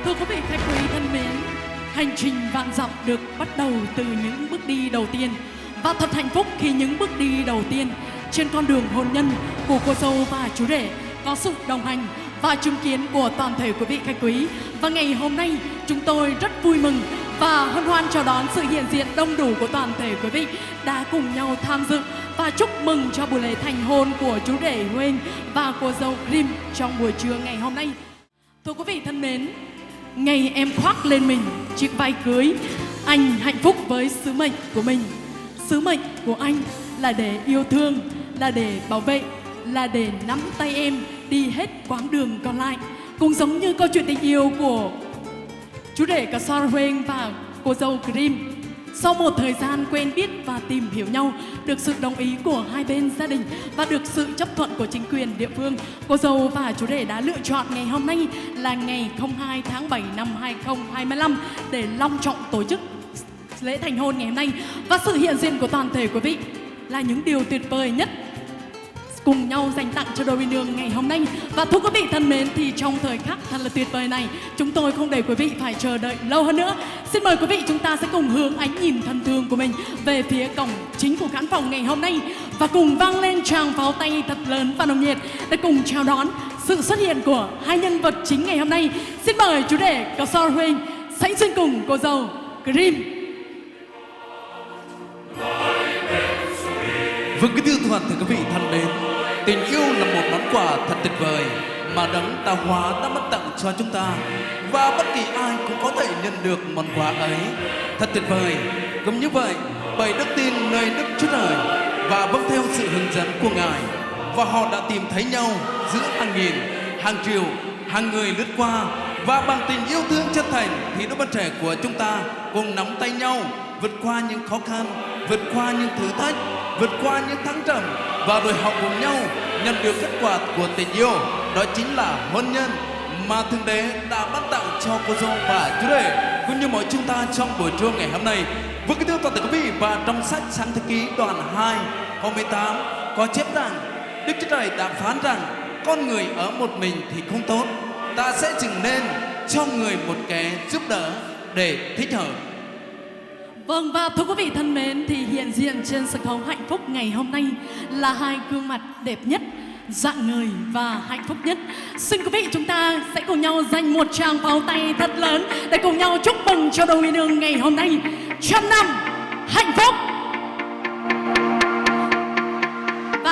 Thưa quý vị khách quý thân mến, hành trình vạn dặm được bắt đầu từ những bước đi đầu tiên. Và thật hạnh phúc khi những bước đi đầu tiên trên con đường hôn nhân của cô dâu và chú rể có sự đồng hành và chứng kiến của toàn thể quý vị khách quý. Và ngày hôm nay chúng tôi rất vui mừng và hân hoan chào đón sự hiện diện đông đủ của toàn thể quý vị đã cùng nhau tham dự và chúc mừng cho buổi lễ thành hôn của chú rể Huỳnh và cô dâu Grim trong buổi trưa ngày hôm nay. Thưa quý vị thân mến, ngày em khoác lên mình chiếc váy cưới, anh hạnh phúc với sứ mệnh của mình. Sứ mệnh của anh là để yêu thương, là để bảo vệ, là để nắm tay em đi hết quãng đường còn lại. Cũng giống như câu chuyện tình yêu của chú rể Cà Sor Huỳnh và cô dâu Grim. Sau một thời gian quen biết và tìm hiểu nhau, được sự đồng ý của hai bên gia đình và được sự chấp thuận của chính quyền địa phương, cô dâu và chú rể đã lựa chọn ngày hôm nay là ngày 02 tháng 7 năm 2025 để long trọng tổ chức lễ thành hôn ngày hôm nay. Và sự hiện diện của toàn thể quý vị là những điều tuyệt vời nhất cùng nhau dành tặng cho đôi bên đường ngày hôm nay. Và thưa quý vị thân mến, thì trong thời khắc thật là tuyệt vời này, chúng tôi không để quý vị phải chờ đợi lâu hơn nữa. Xin mời quý vị chúng ta sẽ cùng hướng ánh nhìn thân thương của mình về phía cổng chính của khán phòng ngày hôm nay và cùng vang lên tràng pháo tay thật lớn và nồng nhiệt để cùng chào đón sự xuất hiện của hai nhân vật chính ngày hôm nay. Xin mời chú rể Cà Sor Huỳnh sánh duyên cùng cô dâu Grim. Vâng, kính thưa toàn thể quý vị thân mến, tình yêu là một món quà thật tuyệt vời mà Đấng Tạo Hóa đã ban tặng cho chúng ta, và bất kỳ ai cũng có thể nhận được món quà ấy. Thật tuyệt vời. Cũng như vậy, bởi đức tin nơi Đức Chúa Trời và vâng theo sự hướng dẫn của Ngài, và họ đã tìm thấy nhau giữa hàng nghìn, hàng triệu, hàng người lướt qua, và bằng tình yêu thương chân thành thì đôi bạn trẻ của chúng ta cùng nắm tay nhau vượt qua những khó khăn, vượt qua những thử thách, vượt qua những thăng trầm, và rồi họ cùng nhau nhận được kết quả của tình yêu, đó chính là hôn nhân mà Thượng Đế đã ban tặng cho cô dâu và chú rể cũng như mọi chúng ta trong buổi trưa ngày hôm nay. Với kính thưa toàn thể quý vị, và trong sách Sáng Thế Ký đoạn 2 câu 18 có chép rằng Đức Chúa Trời đã phán rằng con người ở một mình thì không tốt, ta sẽ dựng nên cho người một kẻ giúp đỡ để thích hợp. Vâng, và thưa quý vị thân mến, thì hiện diện trên sân khấu hạnh phúc ngày hôm nay là hai gương mặt đẹp nhất, rạng ngời và hạnh phúc nhất. Xin quý vị chúng ta sẽ cùng nhau dành một tràng pháo tay thật lớn để cùng nhau chúc mừng cho đôi uyên ương ngày hôm nay 100 năm hạnh phúc.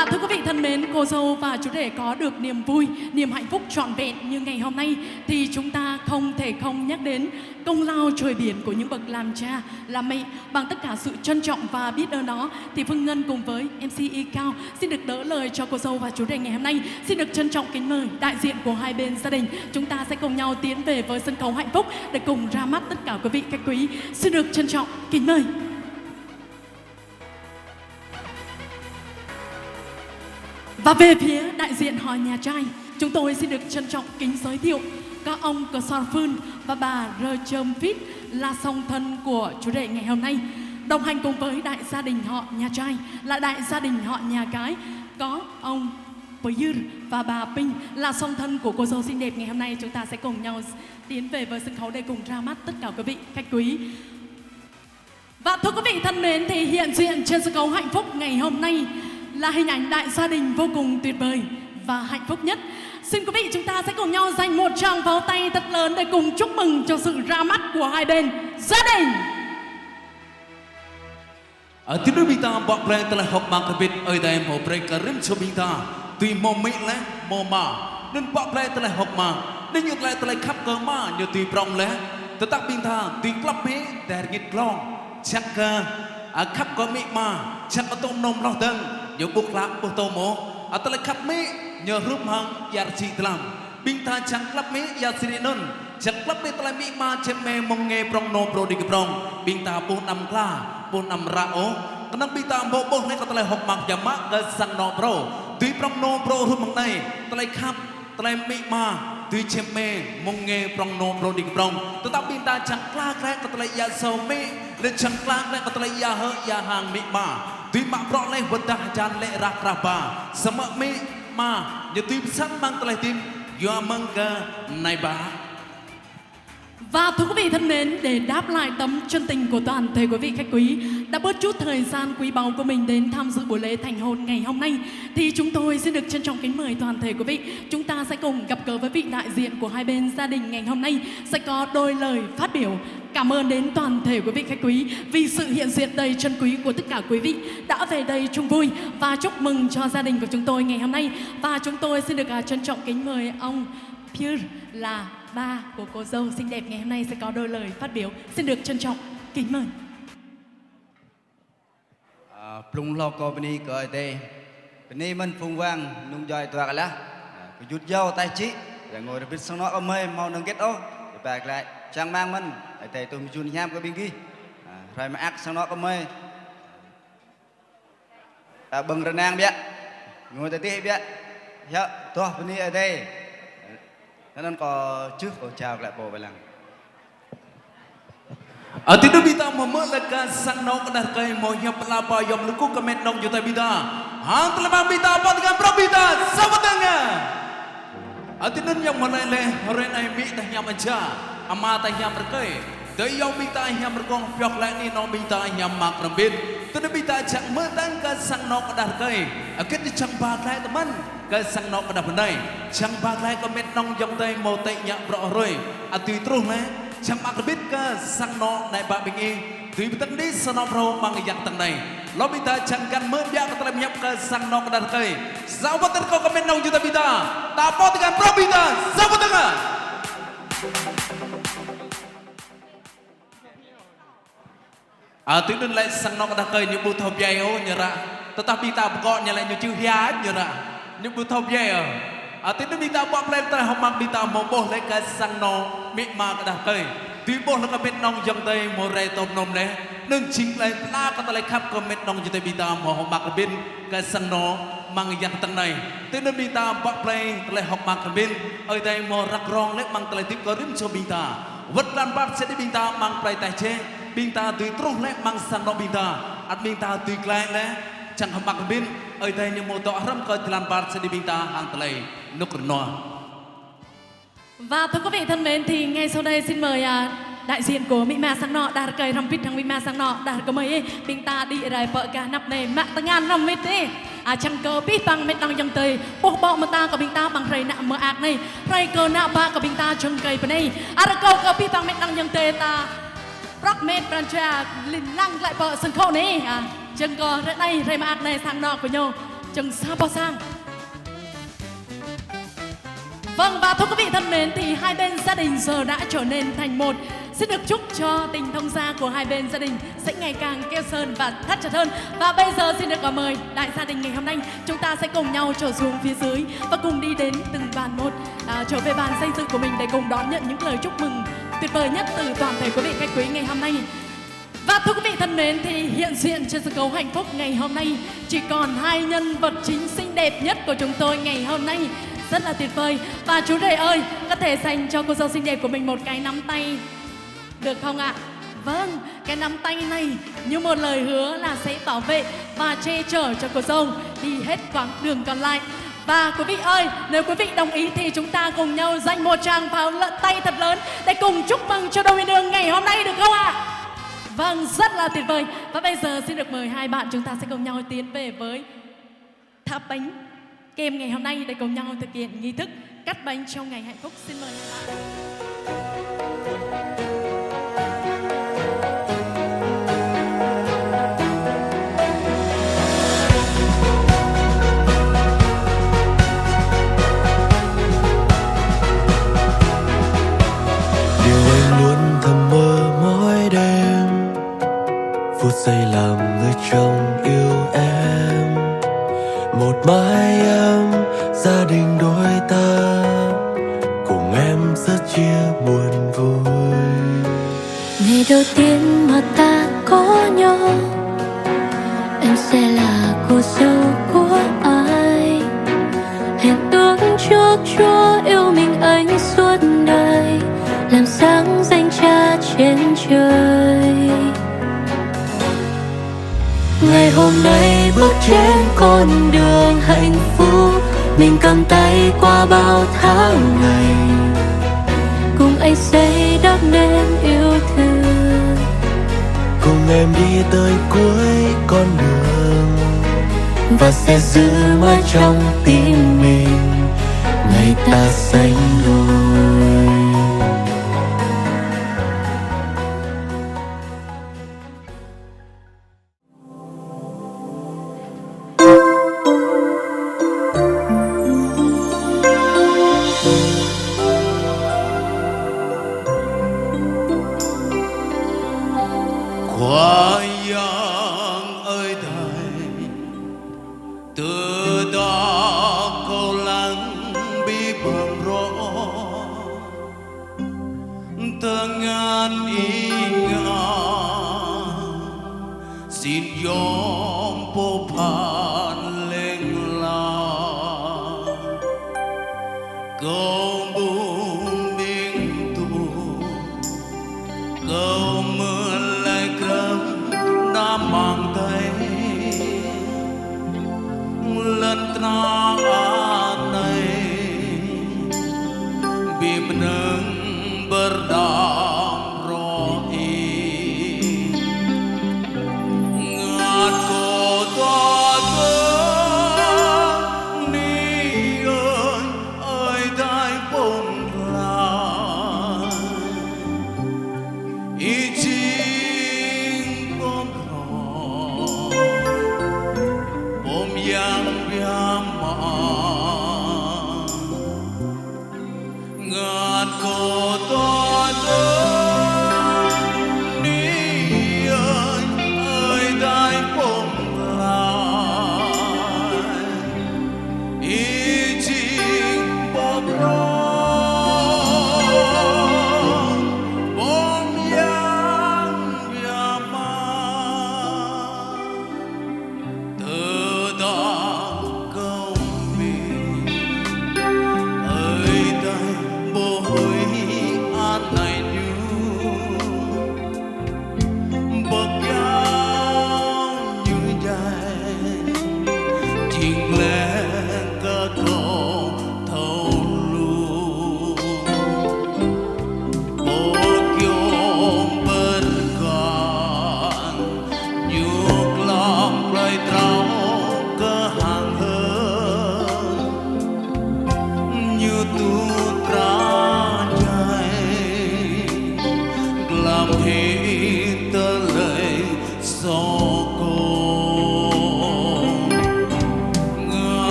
Và thưa quý vị thân mến, cô dâu và chú rể có được niềm vui, niềm hạnh phúc trọn vẹn như ngày hôm nay thì chúng ta không thể không nhắc đến công lao trời biển của những bậc làm cha, làm mẹ. Bằng tất cả sự trân trọng và biết ơn đó thì Phương Ngân cùng với MC Y Cao xin được đỡ lời cho cô dâu và chú rể ngày hôm nay. Xin được trân trọng kính mời đại diện của hai bên gia đình, chúng ta sẽ cùng nhau tiến về với sân khấu hạnh phúc để cùng ra mắt tất cả quý vị khách quý. Xin được trân trọng kính mời. Và về phía đại diện họ nhà trai, chúng tôi xin được trân trọng kính giới thiệu các ông Cờ Sòn Phưn và bà Rơ Chơm Phít là song thân của chú rể ngày hôm nay. Đồng hành cùng với đại gia đình họ nhà trai là đại gia đình họ nhà gái, có ông Pyr và bà Pinh là song thân của cô dâu xinh đẹp ngày hôm nay. Chúng ta sẽ cùng nhau tiến về với sân khấu để cùng ra mắt tất cả quý vị khách quý. Và thưa quý vị thân mến, thì hiện diện trên sân khấu hạnh phúc ngày hôm nay là hình ảnh đại gia đình vô cùng tuyệt vời và hạnh phúc nhất. Xin quý vị chúng ta sẽ cùng nhau dành một tràng pháo tay thật lớn để cùng chúc mừng cho sự ra mắt của hai bên gia đình. Tiếp nối chúng taบอกเพลงแต่ละหกมากระบิดเอ่ยแต่หมอเพลงกระริมชบิงตาตุยโมมิและโมมานั่นบอกเพลงแต่ละหกมาได้หยุดเลยแต่ละขับเกินมาอยู่ตุยปรองและแต่ตักบิงตาตุยกลับมิแต่กิดกลองชักเกอขับก็มิมาชักมาต้มนมเราตึงอยู่บุกลักบุกโตโมแต่ละขับมิnhờ rút hăng yar chi tlam binh tha chẳng lấp mỹ yar siri non chẳng lấp mỹ tlam mỹ ma chem me mong nghe prong no pro đi prong binh tha bốn năm kla bốn năm rao cái binh tha bộ bộ này có tlam học mặc giả mắc cái sang no pro tuy prong no pro rút hăng này tlam khắp tlam mỹ ma tuy chem me mong nghe prong no pro đi prong tetapi binh tha chẳng kla kla có tlam yar sâu mỹ lên chẳng kla kla có tlam yar hơ yar hàng mỹ ma tuy mặc prong này vật đa chan lệ rak rapa sama mỹ mà như tim sẵn mang tay tim do mang ca này bà. Và thưa quý vị thân mến, để đáp lại tấm chân tình của toàn thể quý vị khách quý đã bớt chút thời gian quý báu của mình đến tham dự buổi lễ thành hôn ngày hôm nay, thì chúng tôi xin được trân trọng kính mời toàn thể quý vị, chúng ta sẽ cùng gặp gỡ với vị đại diện của hai bên gia đình ngày hôm nay, sẽ có đôi lời phát biểu cảm ơn đến toàn thể quý vị khách quý vì sự hiện diện đầy trân quý của tất cả quý vị đã về đây chung vui và chúc mừng cho gia đình của chúng tôi ngày hôm nay. Và chúng tôi xin được trân trọng kính mời ông Pyr là ba của cô dâu xinh đẹp ngày hôm nay sẽ có đôi lời phát biểu. Xin được trân trọng kính mời. Plung lo ko bini ko te. Bini mình phung vang nung joy toa la. Ku yut dâu tay chí là ngồi biết sang nó mê mau nâng kết ô. Để bạc lại trang mang mình tại tôi chun nham có bên kia. Rồi mà ác sang nó có mê. Bừng ra nang biết. Ngồi tại tí biết. Dạ, toa bini ở đây. Nên có trước có chào lại bộ về làng. Tidak bisa memulakan sang nong dah kai moya pelapa yang luku kemet nong juta bita. Hang telah bita apa dengan probita sabatanga. Tidak yang mulai le orang ai mi dah yang aja, ama dah yang berkai. Dari yang bita yang berkong piok lain ni nong bita yang mak rembit. Tidak bita chẳng mertangkan sang nong dah kai. Akhir chẳng bagai teman. Cái sang nong dah benai. Chẳng bagai kemet nong yang tay mau tay nyak beroroi. Ati terus le. Chẳng bạc biết cái sang nó này bà bình yên tùy tất đi sang nó pro mang cái tầng này lo bị ta chẳng cần mới biết cái làm nhập cái sang nó cái cây sao bắt được có comment nông chúng ta bị ta bỏ từ cái pro bị ta sao bắt được tùy đơn lại sang nó cái cây những bút thầu dày ô nhờ ra tetapi ta gọi nhờ lại những chữ hiá nhờ ra những bút thầu dày Tidak bisa buat plan terhambat bisa memboh lekas sang no mikma kedah kai. Tiboh lekas met nong jang tay morai tom nom le. Nung ching lai la kata lai khap ke met nong jute bisa mohmak bin ke sang no mang yang tang này. Tidak bisa buat plan lai hokmak bin. Oi tay mo rak rong le mang tay tip korim cho bisa. Vật lan bat sẽ đi bisa mang play tay che. Bisa tùy trung le mang sang no bisa. At bisa tùy klai le. Chẳng hokmak bin. Oi tay như một tọa ram coi lan bat sẽ đi bisa hàng tay. Và thưa quý vị thân mến, thì ngay sau đây xin mời đại diện của Mỹ Ma sang nọ đạt cây răm vít thằng Mỹ Ma sang nọ đạt có mấy bình ta đi rải vợ cả nắp này mạng ta ngàn răm vít đi chẳng cơ biết bằng mệt đằng dòng tơi buộc bọ mà ta có bình ta bằng rầy nạ mờ ạc này rầy cơ nạ ba có bình ta chân cây bên đây câu cơ biết bằng mệt đằng dòng tơi ta rock mệt bàn trà lìn lăng lại vợ sân khấu này chân cơ rất đây rầy mà ạc này sang nọ của nhau Trường Sa Po Sang. Vâng, và thưa quý vị thân mến, thì hai bên gia đình giờ đã trở nên thành một. Xin được chúc cho tình thông gia của hai bên gia đình sẽ ngày càng keo sơn và thắt chặt hơn. Và bây giờ xin được mời đại gia đình ngày hôm nay, chúng ta sẽ cùng nhau trở xuống phía dưới và cùng đi đến từng bàn một, trở về bàn danh dự của mình để cùng đón nhận những lời chúc mừng tuyệt vời nhất từ toàn thể quý vị khách quý ngày hôm nay. Và thưa quý vị thân mến, thì hiện diện trên sân khấu hạnh phúc ngày hôm nay chỉ còn hai nhân vật chính xinh đẹp nhất của chúng tôi ngày hôm nay. Rất là tuyệt vời. Và chú rể ơi, có thể dành cho cô dâu xinh đẹp của mình một cái nắm tay được không ạ? Vâng, cái nắm tay này như một lời hứa là sẽ bảo vệ và che chở cho cô dâu đi hết quãng đường còn lại. Và quý vị ơi, nếu quý vị đồng ý thì chúng ta cùng nhau dành một tràng pháo lợn tay thật lớn để cùng chúc mừng cho đôi bên đường ngày hôm nay được không ạ? Vâng, rất là tuyệt vời. Và bây giờ xin được mời hai bạn chúng ta sẽ cùng nhau tiến về với tháp bánh kem ngày hôm nay để cùng nhau thực hiện nghi thức cắt bánh trong ngày hạnh phúc. Xin mời hai bạn. Điều anh luôn thầm mơ mỗi đêm, phút giây làm người chồng yêu em. Một mái ấm gia đình đôi ta, cùng em rất chia buồn vui. Ngày đầu tiên mà ta có nhau, em sẽ là cô dâu của ai. Hẹn ước trước Chúa yêu mình anh suốt đời, làm sáng danh cha trên trời. Ngày hôm nay bước trên con đường hạnh phúc, mình cầm tay qua bao tháng ngày, cùng anh xây đắp nên yêu thương, cùng em đi tới cuối con đường, và sẽ giữ mãi trong tim mình ngày ta sánh đôi. Qua yang ơi thầy, từ đó câu lắng bi bường rõ, thơ ngàn ý ngà, xin yom po pan lên la, câu buông miên tu, câu mưa lại cơm đã mang tay lần na này bị menang berdam roi ngat ko to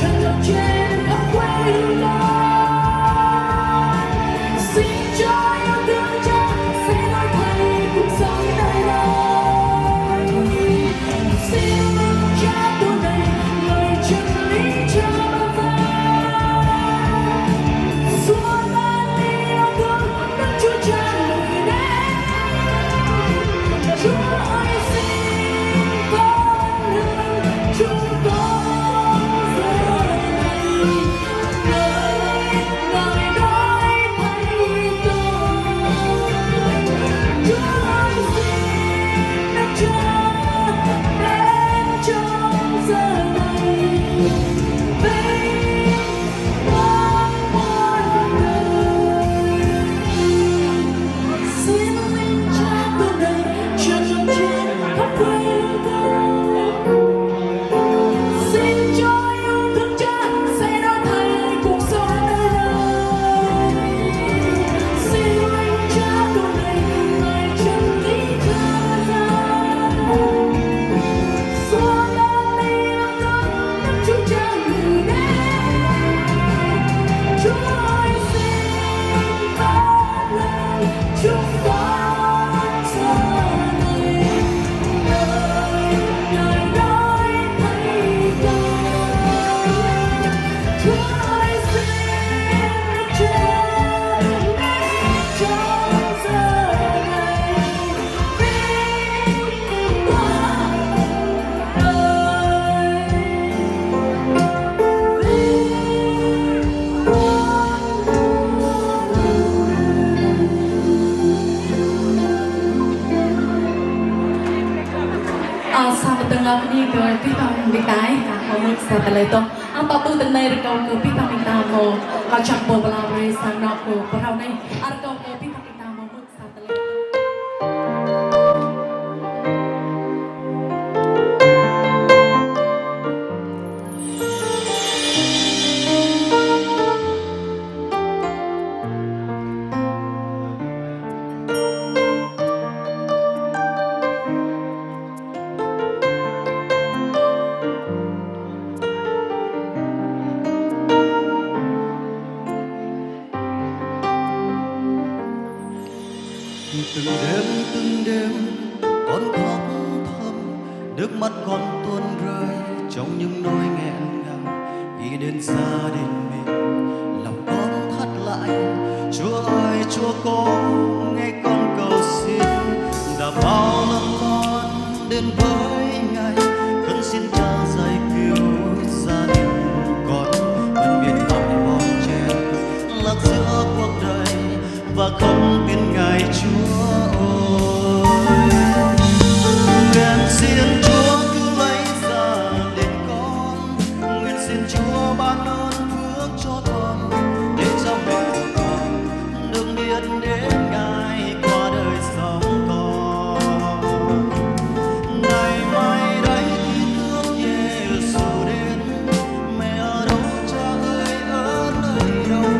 tràn ngập trên khắp quê hương con. Xin cho yêu thương cha sẽ đổi thay cuộc sống đời đời. Xin mừng cha tuôn đầy lời chân lý cho bao ta. Xua tan đi yêu thương Đức Chúa Cha người đến. Chúa ơi xin con hương chúng con giờ này. Ngài đổi thay con. Chúa ơi xin Đức Cha đến trong giờ này. Vinh quang muôn đời. Xin linh Cha tuôn đầy tràn ngập trên khắp quê hương con. Xin cho yêu thương Cha sẽ đổi thay cuộc sống đời đời. Xin linh Cha tuôn đầy lời chân lý cho ta. Xua tan đi yêu thương Đức Chúa Cha người đến. Chúa ơi xin ban lời chúng con giờ này. Lời Ngài đổi thay con. Chúa ơi xin Đức Cha đến trong giờ này. Vinh quang đời. Sa tengah ni ke pitang bitai mau sa teleto ang patu tenai rekau ke pitang bitamo ka champo balare sang nak ko parau nei arkau ke pitang bitamo muk sa teleto. Từng đêm con khóc thầm, nước mắt con tuôn rơi trong những nỗi nghẹn ngào. Nghĩ đến gia đình mình, lòng con thắt lại. Chúa ơi, Chúa có nghe con cầu xin. Đã bao năm con đến với Ngài, khấn xin Cha giải cứu gia đình con. Vẫn biết mỏi bon chen lạc giữa cuộc đời và không tin Ngài Chúa ơi. Nguyện xin Chúa cứu lấy gia đình con, nguyện xin Chúa ban ơn phước cho con, để cho mẹ của con được biết đến Ngài qua đời sống con. Ngày mai đây khi nước Giêsu đến, mẹ ở đâu Cha ơi ở nơi đâu?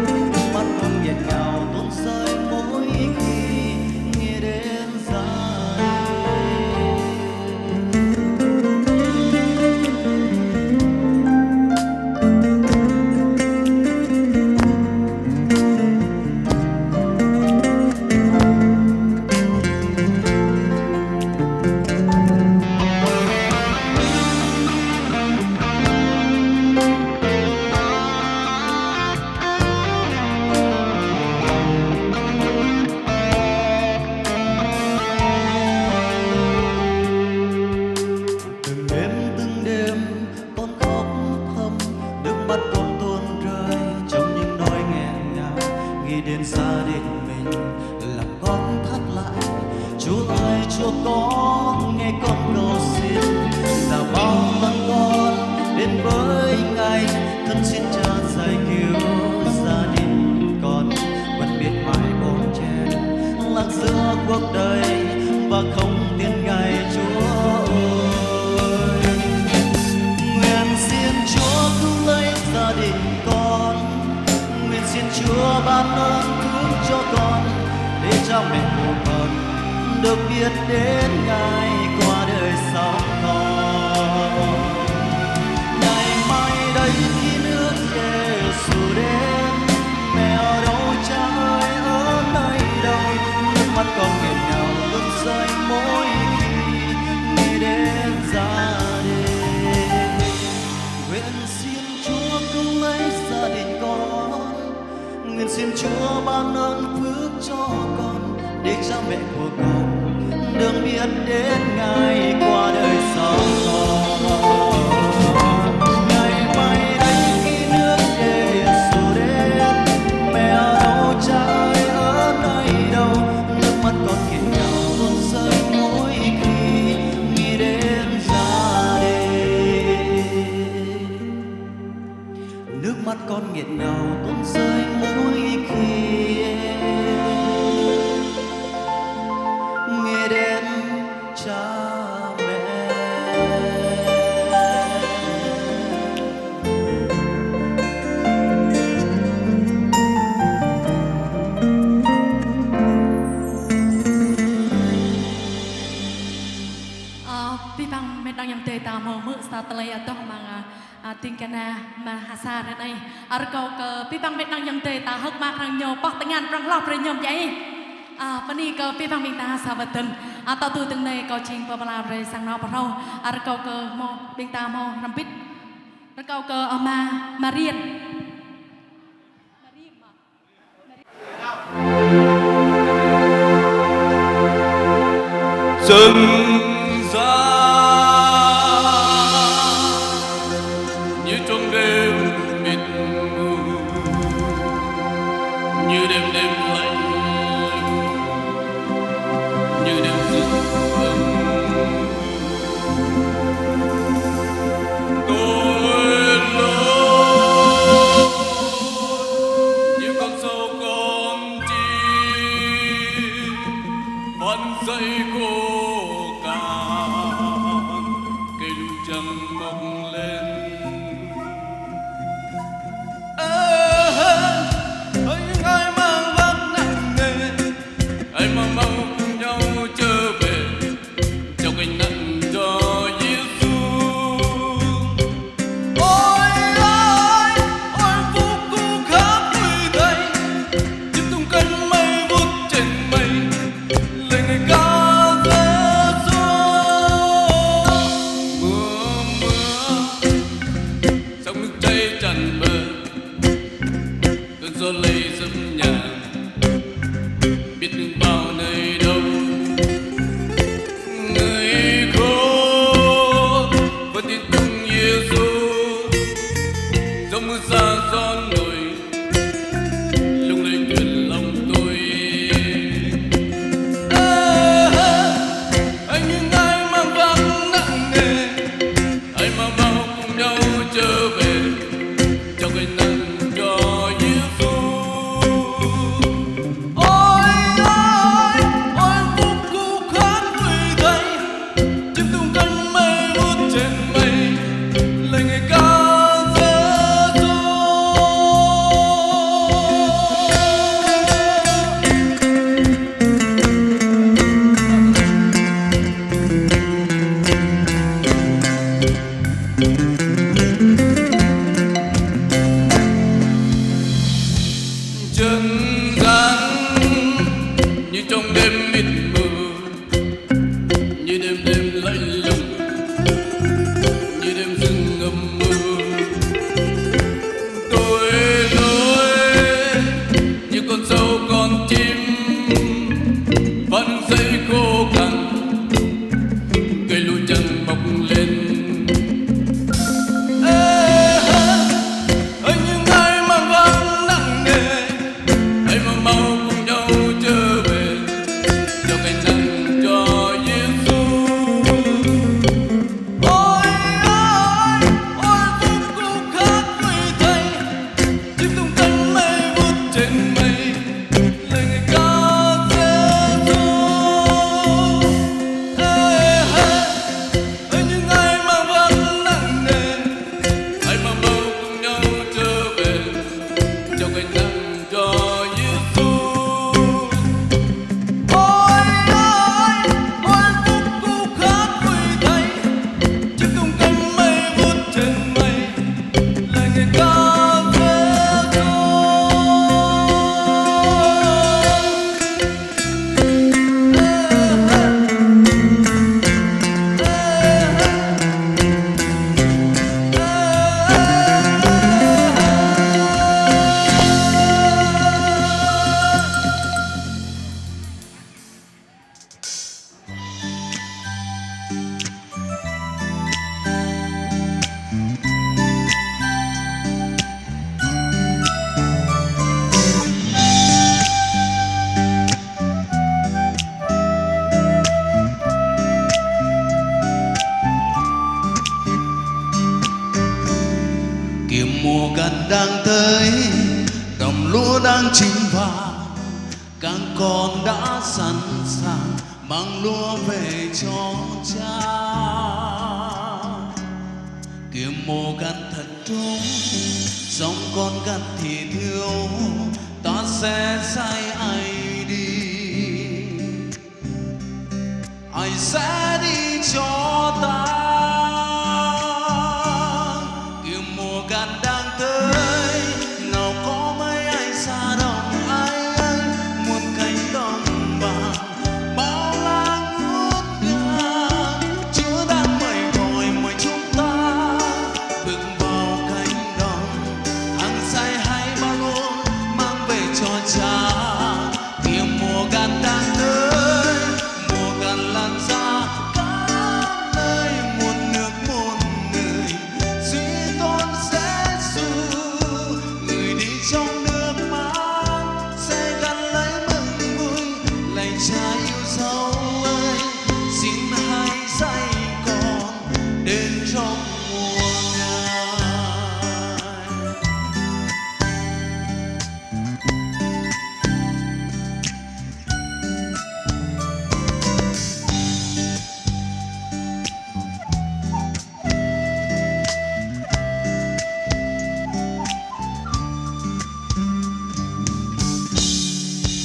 Mắt con nghẹn ngào tuôn rơi mỗi khi nghe đến gia từng đêm con khóc thầm, nước mắt con tuôn rơi trong những nỗi nghẹn ngào. Nghĩ đến gia đình mình, lòng con thắt lại. Chúa ơi, Chúa có nghe con cầu xin. Đã bao năm con đến với Ngài, thân xin Cha giải cứu gia đình con. Vẫn biết mãi bon chen lạc giữa cuộc đời và không tin Ngài Chúa ơi. Nguyện xin Chúa cứu lấy gia đình con, nguyện xin Chúa ban ơn phước cho con, để cha mẹ của con được biết đến Ngài qua đời sống con. Ngày mai đây khi xin Chúa ban ơn phước cho con để cha mẹ của con đừng biết đến ngày qua đời sau. Ngày mai đây khi nước để sổ đến, mẹ đâu cha ơi ở nơi đâu, nước mắt con nghẹn ngào tuôn rơi mỗi khi nghĩ đến gia đình. Nước mắt con nghẹn ngào tuôn rơi mỗi khi nghĩ đến cha mẹ. Pi bang medang yang tê ta mau mực sa tele atau mang tingkana mahasa dan ai arkau ke pi bang medang yang tê ta hak mak rang nyo pak tengan rang lop re nyom jai pani ke pi bang bing ta sa baten atau tu teng nei kau ching pa bala re sang no parau arkau ke mo bing ta mo rampit arkau ke ama marian Dần ra như trong đêm mịt mù, như đêm lạnh, như đêm rừng vắng. Tôi lối như con sâu con chim vẫn dậy cô. đang tới, đồng lúa đang chín vàng, các con đã sẵn sàng mang lúa về cho cha. Kiếm mồ gặt thật trúng, xong con gặt thì thiếu, ta sẽ sai ai đi, ai sẽ đi cho ta. Kiếm mùa gặt đang tới, nào có mấy ai xa đồng ai ơi, một cánh đồng vàng bao la ngút ngàn. Chúa đang mời gọi mời chúng ta bước vào cánh đồng, hàng sai hay bao lúa mang về cho cha. Kiếm mùa gặt đang tới, mùa gặt lan ra khắp nơi, muôn nước muôn người duy tôn Giêsu. Người đi trong nước mắt sẽ gặt lấy mừng vui, lạy Cha yêu dấu ơi, xin hãy dạy con đến trong mùa ngài.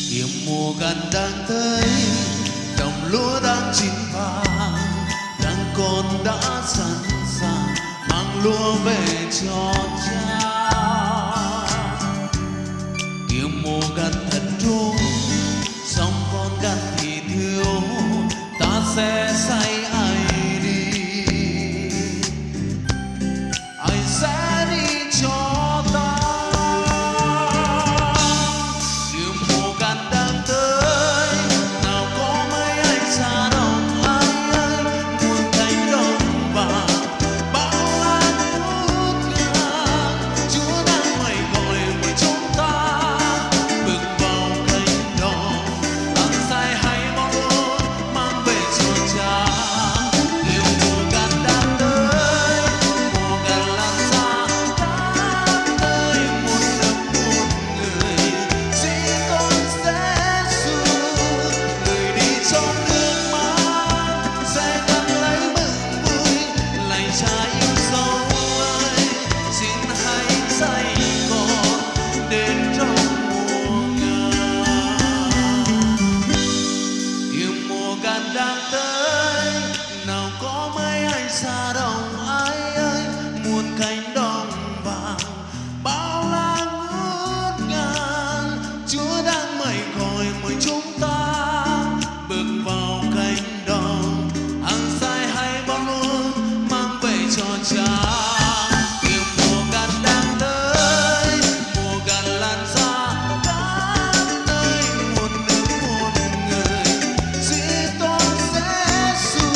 Kiếm mùa gặt đang tới, đồng lúa đang chín vàng, các con đã sẵn sàng mang lúa về cho cha. Kiếm mùa gặt thật trúng, xong con gặt thì thiếu, ta sẽ sai ai đi, ai sẽ đi cho ta. Kiếm mùa gặt đang tới, nào có mấy ai xa đồng ai ơi, muôn cánh đồng vàng bao la ngút ngàn. Chúa đang mời gọi mời chúng ta bước vào cánh đồng, ăn sai hay bao lúa mang về cho cha. Kiếm mùa gặt đang tới, mùa gặt lan ra khắp nơi, muôn nước muôn người duy tôn Giêsu. Người đi trong nước mắt sẽ gặt lấy mừng vui, lạy Cha yêu dấu ơi, xin hãy dạy con đến trong mùa ngài. Kiếm mùa gặt đang tới, nào có mấy ai xa đồng ai ơi, muôn cánh đồng vàng bao la ngút ngàn. Chúa đang mời gọi mời chúng ta bước vào cánh đồng, hàng sai hay bao lúa mang về cho cha. Kiếm mùa gặt đang tới, mùa gặt lan ra khắp nơi, muôn nước muôn người duy tôn Giêsu.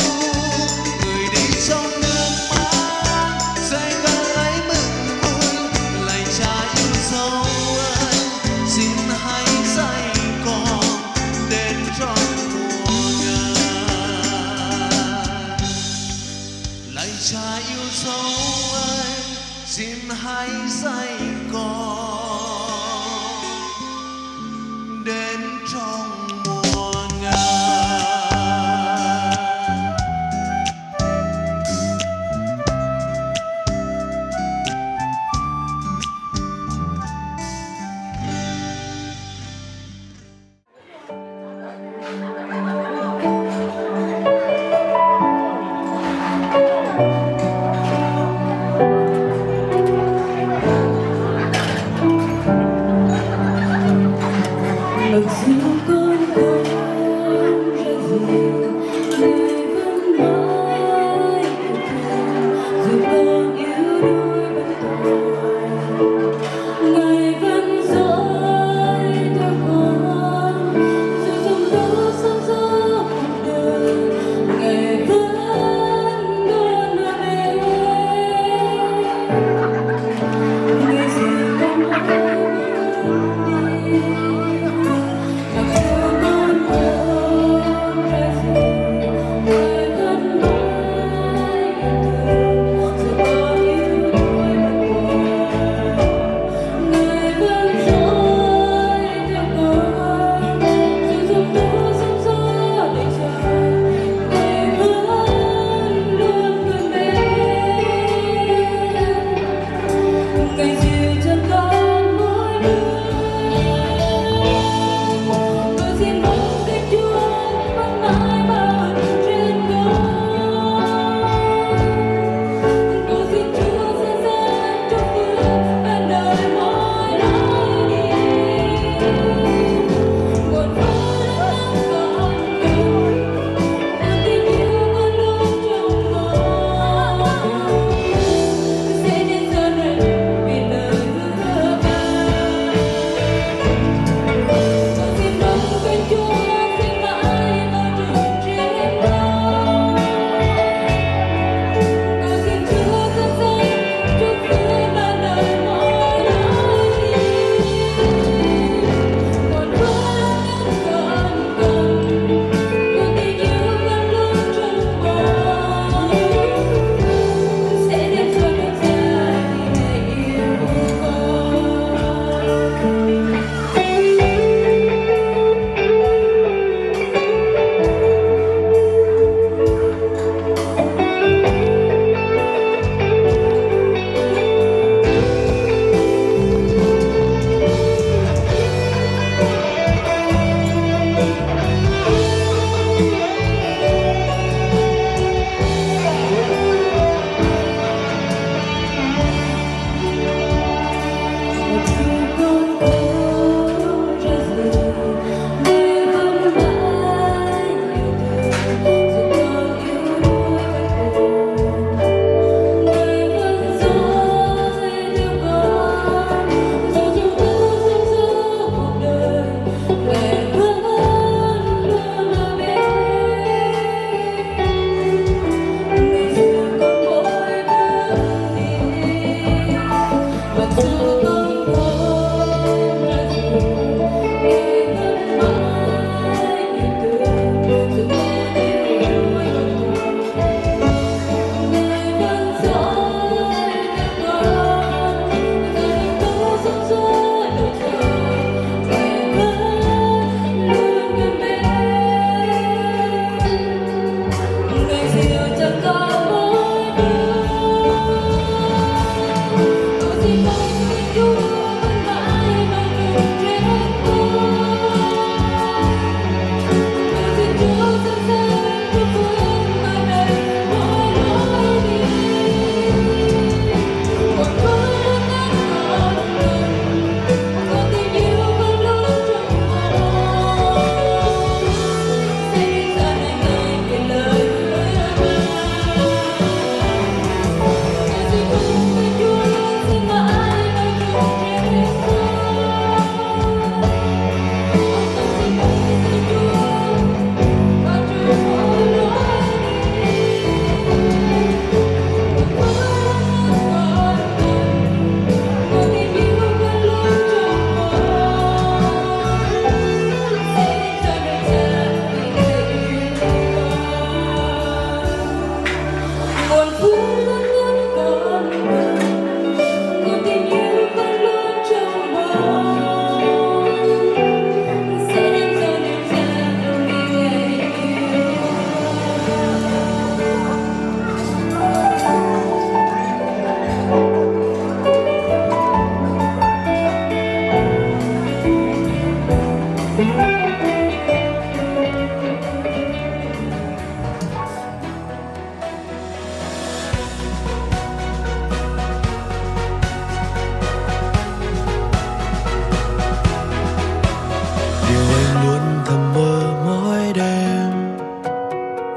Người đi trong nước mắt sẽ gặt lấy mừng vui, lạy Cha yêu dấu ơi, xin hãy dạy con đến trong mùa ngài. Lạy Cha yêu dấu ơi, xin hãy dạy con đến trong mùa ngài.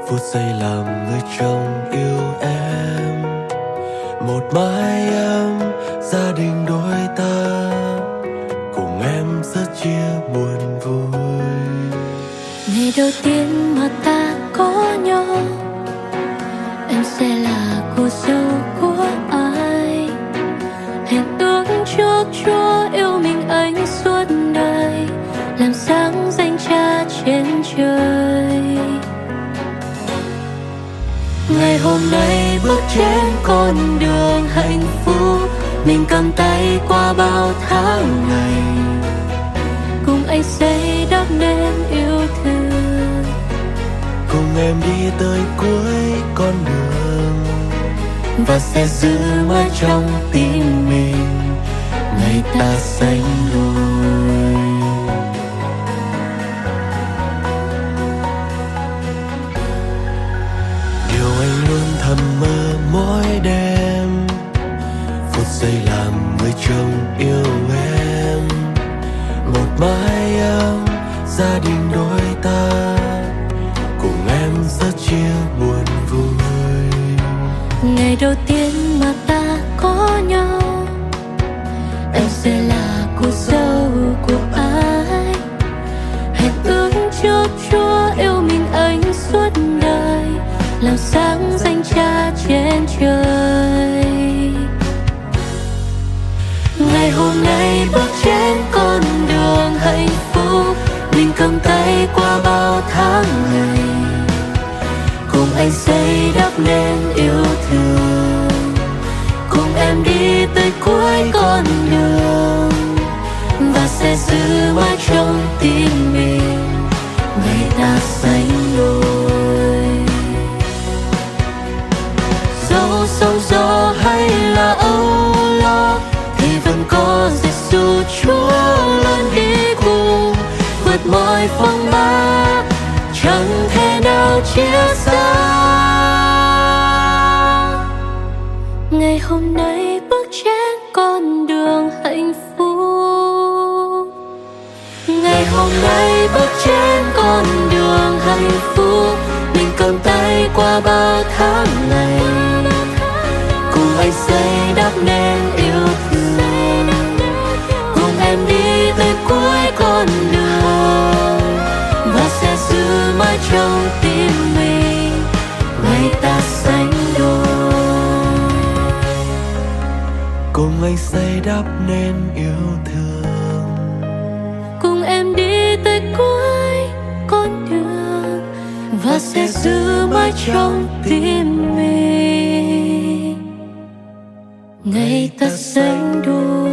phút giây làm người chồng yêu em, một mái ấm gia đình đôi ta, cùng em rất chia buồn vui. Ngày đầu tiên mà ta có nhau, em sẽ là cô dâu của ai. Hẹn ước trước Chúa yêu mình anh suốt đời, làm sáng danh Cha trên trời. Ngày hôm nay bước trên con đường hạnh phúc, mình cầm tay qua bao tháng ngày, cùng anh xây đắp nên yêu thương, cùng em đi tới cuối con đường, và sẽ giữ mãi trong tim mình ngày ta sánh đôi. điều anh luôn thầm mơ mỗi đêm, phút giây làm người chồng yêu em, một mái ấm gia đình đôi ta, cùng em rất chia buồn vui. Ngày đầu tiên mà ta có nhau, em sẽ là cô dâu của ai. Hẹn ước trước Chúa yêu mình anh suốt đời, làm sáng danh Cha trên trời. Ngày hôm nay bước trên con đường hạnh phúc, mình cầm tay qua bao tháng ngày, cùng anh xây đắp nên yêu thương, cùng em đi tới cuối con đường, và sẽ giữ mãi trong tim mình ngày ta sánh đôi. Dẫu sóng gió hay là âu lo, thì vẫn có Giêsu Chúa luôn đi cùng, vượt mọi phong ba chẳng thể nào chia xa. Ngày hôm nay bước trên con đường hạnh phúc, ngày hôm nay bước trên con đường hạnh phúc, mình cầm tay qua bao tháng ngày, cùng anh xây đắp nên yêu thương, cùng em đi tới cuối con đường, và sẽ giữ mãi trong tim mình ngày ta sánh đôi. cùng anh xây đắp nên yêu thương. Cùng em đi tới cuối con đường và sẽ giữ mãi trong tim mình ngày ta sánh đôi.